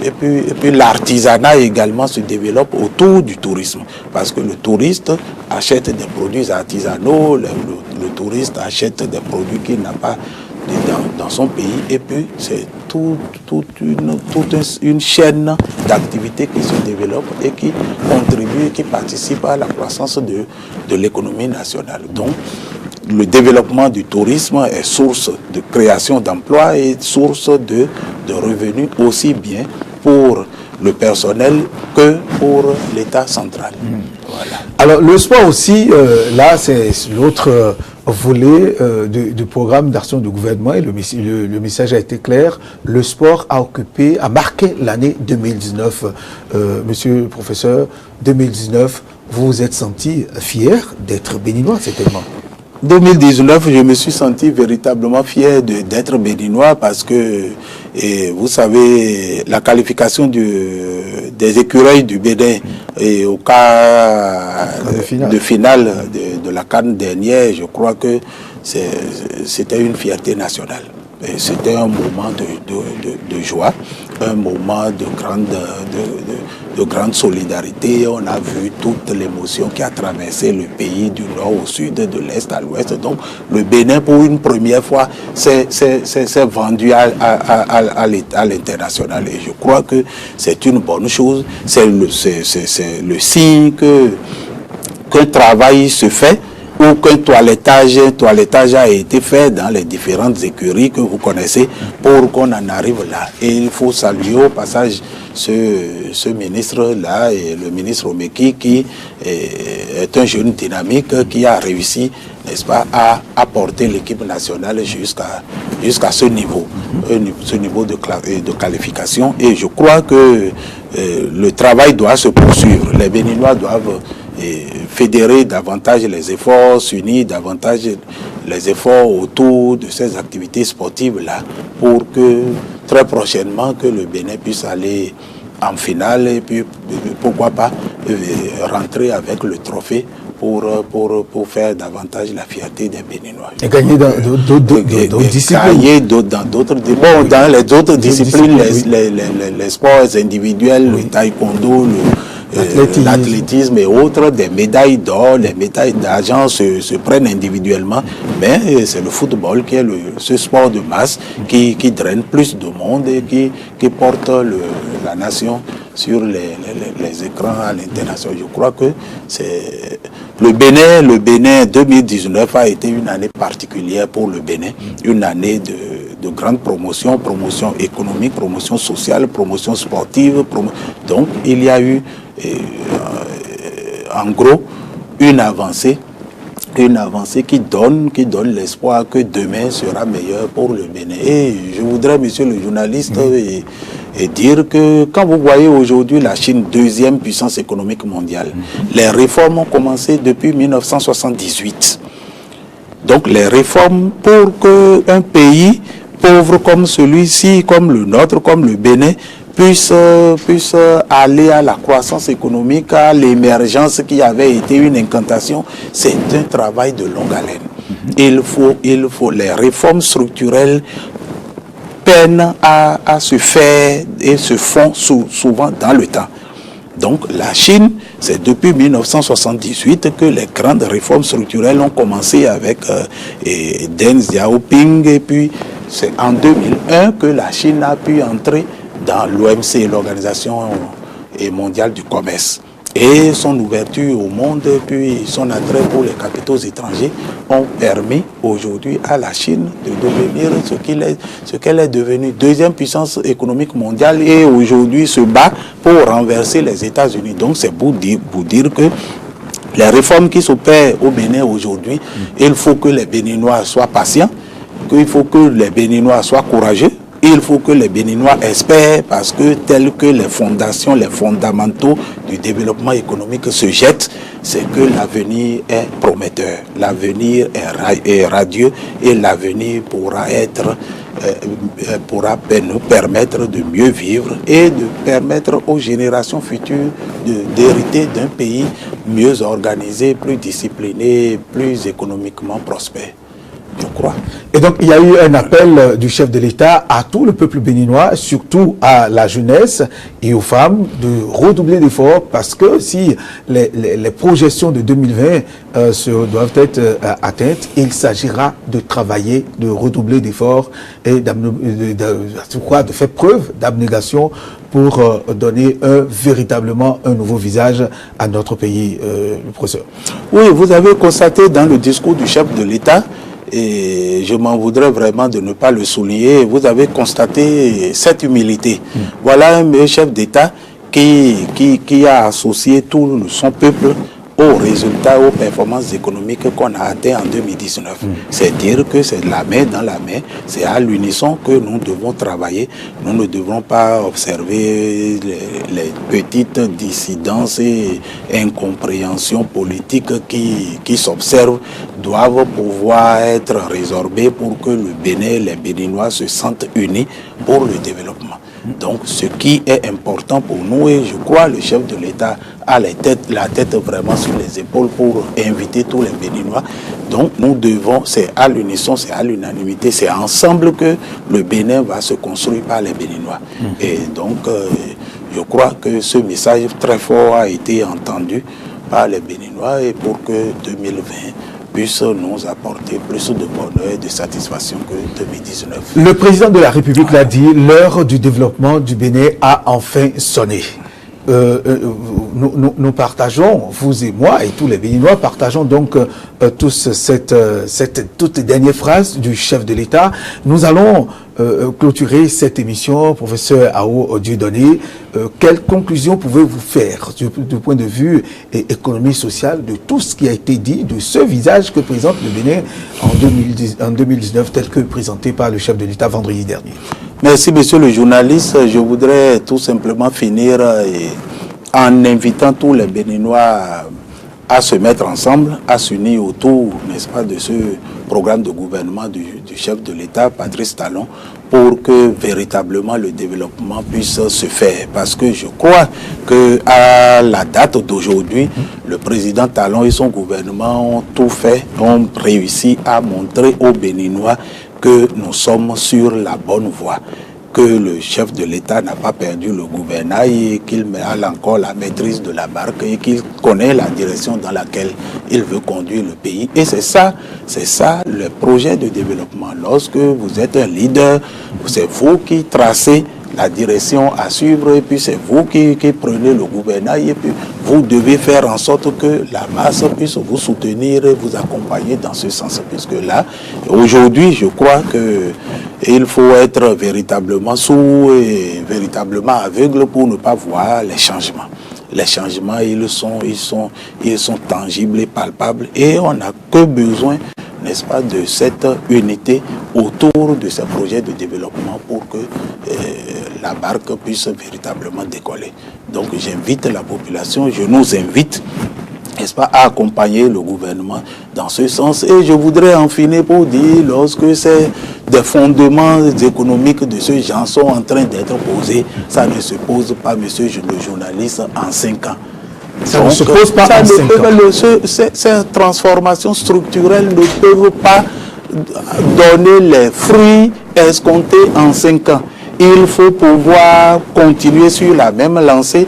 et puis l'artisanat également se développe autour du tourisme. Parce que le touriste achète des produits artisanaux, le touriste achète des produits qu'il n'a pas dans son pays, et puis c'est toute une chaîne d'activités qui se développe et qui contribue, qui participe à la croissance de l'économie nationale. Donc, le développement du tourisme est source de création d'emplois et source de revenus aussi bien pour le personnel que pour l'État central. Voilà. Alors le sport aussi, là c'est l'autre volet du programme d'action du gouvernement et le message a été clair. Le sport a marqué l'année 2019. Monsieur le professeur, 2019, vous vous êtes senti fier d'être béninois certainement? 2019, je me suis senti véritablement fier d'être béninois parce que, vous savez, la qualification des écureuils du Bénin et au cas de finale de la CAN dernière, je crois que c'était une fierté nationale. C'était un moment de joie, un moment de grande solidarité. On a vu toute l'émotion qui a traversé le pays du nord au sud, de l'est à l'ouest. Donc le Bénin, pour une première fois, s'est vendu à l'international. Et je crois que c'est une bonne chose. C'est le signe qu'un travail se fait aucun toilettage a été fait dans les différentes écuries que vous connaissez pour qu'on en arrive là. Et il faut saluer au passage ce ministre-là, et le ministre Omeki, qui est un jeune dynamique qui a réussi, n'est-ce pas, à porter l'équipe nationale jusqu'à ce niveau de qualification. Et je crois que le travail doit se poursuivre. Les Béninois doivent fédérer davantage les efforts, s'unir davantage les efforts autour de ces activités sportives-là, pour que très prochainement que le Bénin puisse aller en finale et puis pourquoi pas rentrer avec le trophée pour faire davantage la fierté des Béninois. Et gagner dans d'autres disciplines. Gagner dans d'autres disciplines. Bon, dans les autres disciplines, les sports individuels, le taekwondo, l'athlétisme et autres, des médailles d'or, les médailles d'argent se prennent individuellement, mais c'est le football qui est ce sport de masse qui draine plus de monde et qui porte la nation sur les écrans à l'international. Je crois que c'est le Bénin 2019 a été une année particulière pour le Bénin, une année de grande promotion économique, promotion sociale, promotion sportive. Donc il y a eu en gros une avancée qui donne l'espoir que demain sera meilleur pour le Bénin. Et je voudrais, monsieur le journaliste, et dire que quand vous voyez aujourd'hui la Chine, deuxième puissance économique mondiale, les réformes ont commencé depuis 1978. Donc les réformes pour qu'un pays pauvre comme celui-ci, comme le nôtre, comme le Bénin, puisse aller à la croissance économique, à l'émergence qui avait été une incantation, c'est un travail de longue haleine. Il faut les réformes structurelles peinent à se faire et se font souvent dans le temps. Donc la Chine, c'est depuis 1978 que les grandes réformes structurelles ont commencé avec Deng Xiaoping, et puis c'est en 2001 que la Chine a pu entrer dans l'OMC, l'Organisation mondiale du commerce. Et son ouverture au monde, puis son attrait pour les capitaux étrangers ont permis aujourd'hui à la Chine de devenir ce qu'elle est devenue, deuxième puissance économique mondiale, et aujourd'hui se bat pour renverser les États-Unis. Donc c'est pour dire que les réformes qui s'opèrent au Bénin aujourd'hui, il faut que les Béninois soient patients, qu'il faut que les Béninois soient courageux. Il faut que les Béninois espèrent, parce que telles que les fondations, les fondamentaux du développement économique se jettent, c'est que l'avenir est prometteur, l'avenir est radieux, et l'avenir pourra nous permettre de mieux vivre et de permettre aux générations futures d'hériter d'un pays mieux organisé, plus discipliné, plus économiquement prospère. Je crois. Et donc, il y a eu un appel du chef de l'État à tout le peuple béninois, surtout à la jeunesse et aux femmes, de redoubler d'efforts, parce que si les projections de 2020 doivent être atteintes, il s'agira de travailler, de redoubler d'efforts et de faire preuve d'abnégation pour donner véritablement un nouveau visage à notre pays, le professeur. Oui, vous avez constaté dans le discours du chef de l'État, et je m'en voudrais vraiment de ne pas le souligner, vous avez constaté cette humilité. Voilà un chef d'État qui a associé tout son peuple aux résultats, aux performances économiques qu'on a atteintes en 2019. C'est dire que c'est la main dans la main, c'est à l'unisson que nous devons travailler. Nous ne devons pas observer les petites dissidences et incompréhensions politiques qui s'observent, doivent pouvoir être résorbées pour que le Bénin, les Béninois se sentent unis pour le développement. Donc ce qui est important pour nous, et je crois le chef de l'État a la tête vraiment sur les épaules pour inviter tous les Béninois. Donc nous devons, c'est à l'unisson, c'est à l'unanimité, c'est ensemble que le Bénin va se construire par les Béninois. Et donc je crois que ce message très fort a été entendu par les Béninois, et pour que 2020 puisse nous apporter plus de bonheur et de satisfaction que 2019. Le président de la République l'a dit, l'heure du développement du Bénin a enfin sonné. nous partageons, vous et moi et tous les Béninois, partageons donc tous cette toute dernière phrase du chef de l'État. Nous allons clôturer cette émission. Professeur Ao Dieudonné, quelle conclusion pouvez-vous faire du point de vue économie sociale de tout ce qui a été dit, de ce visage que présente le Bénin en 2019 tel que présenté par le chef de l'État vendredi dernier? Merci, monsieur le journaliste. Je voudrais tout simplement finir en invitant tous les Béninois à se mettre ensemble, à s'unir autour, n'est-ce pas, de ce programme de gouvernement du chef de l'État, Patrice Talon, pour que véritablement le développement puisse se faire. Parce que je crois qu'à la date d'aujourd'hui, le président Talon et son gouvernement ont tout fait, ont réussi à montrer aux Béninois que nous sommes sur la bonne voie, que le chef de l'État n'a pas perdu le gouvernail et qu'il a encore la maîtrise de la barque et qu'il connaît la direction dans laquelle il veut conduire le pays. Et c'est ça le projet de développement. Lorsque vous êtes un leader, c'est vous qui tracez la direction à suivre et puis c'est vous qui prenez le gouvernail et puis vous devez faire en sorte que la masse puisse vous soutenir et vous accompagner dans ce sens. Puisque là, aujourd'hui, je crois qu'il faut être véritablement sourd et véritablement aveugle pour ne pas voir les changements. Les changements, ils sont tangibles et palpables et on n'a que besoin, n'est-ce pas, de cette unité autour de ce projet de développement pour que la barque puisse véritablement décoller. Donc j'invite la population, je nous invite, n'est-ce pas, à accompagner le gouvernement dans ce sens. Et je voudrais en finir pour dire, lorsque c'est des fondements économiques de ce genre sont en train d'être posés, ça ne se pose pas, monsieur le journaliste, en 5 ans. Ça ne se pose pas en 5 ans. Ces transformations structurelles ne peuvent pas donner les fruits escomptés en 5 ans. Il faut pouvoir continuer sur la même lancée,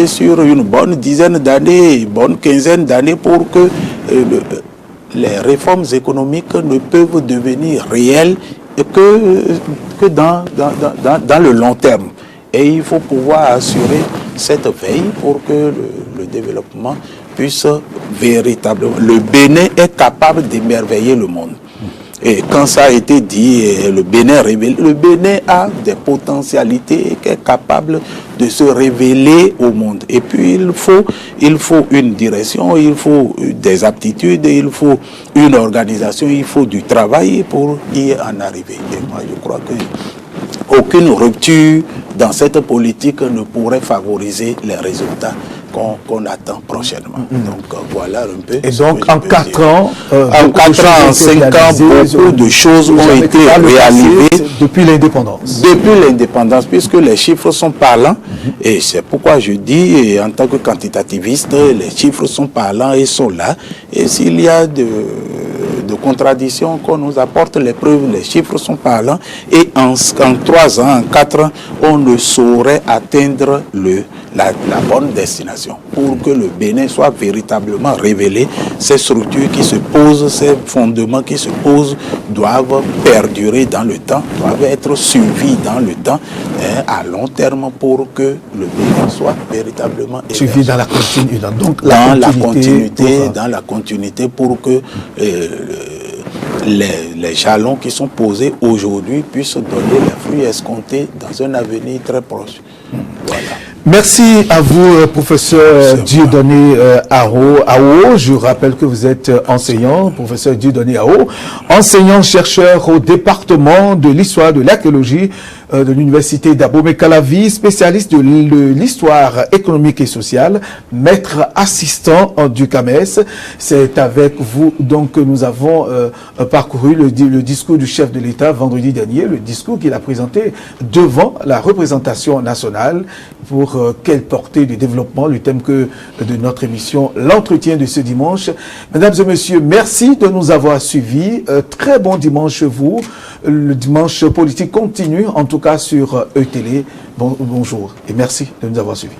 sur une bonne dizaine d'années, une bonne quinzaine d'années pour que les réformes économiques ne peuvent devenir réelles que dans le long terme. Et il faut pouvoir assurer cette veille pour que le développement puisse véritablement... Le Bénin est capable d'émerveiller le monde. Et quand ça a été dit, le Bénin a des potentialités qui est capable de se révéler au monde. Et puis il faut une direction, il faut des aptitudes, il faut une organisation, il faut du travail pour y en arriver. Et moi je crois que aucune rupture dans cette politique ne pourrait favoriser les résultats qu'on attend prochainement. Donc voilà un peu. Et donc en 4 ans, en 5 ans, beaucoup de choses ont été réalisées depuis l'indépendance. Depuis l'indépendance, puisque les chiffres sont parlants, et c'est pourquoi je dis, et en tant que quantitativiste, les chiffres sont parlants et sont là. Et s'il y a de contradictions, qu'on nous apporte les preuves, les chiffres sont parlants, et en 3 ans, en 4 ans, on ne saurait atteindre la bonne destination. Pour que le Bénin soit véritablement révélé, ces structures qui se posent, ces fondements qui se posent, doivent perdurer dans le temps, doivent être suivis dans le temps, à long terme, pour que le Bénin soit véritablement suivi dans la continuité. Donc dans la continuité pour que les jalons qui sont posés aujourd'hui puissent donner les fruits escomptés dans un avenir très proche. Voilà. Merci à vous, professeur Dieudonné Ao. Je rappelle que vous êtes enseignant, professeur Dieudonné Ao, enseignant-chercheur au département de l'histoire de l'archéologie de l'université d'Abomey-Calavi, spécialiste de l'histoire économique et sociale, maître assistant du CAMES. C'est avec vous donc que nous avons parcouru le discours du chef de l'État vendredi dernier, le discours qu'il a présenté devant la représentation nationale pour quelle portée du développement, le thème de notre émission, l'entretien de ce dimanche. Mesdames et messieurs, merci de nous avoir suivis. Très bon dimanche vous. Le dimanche politique continue, en tout cas sur ETélé. Bonjour et merci de nous avoir suivis.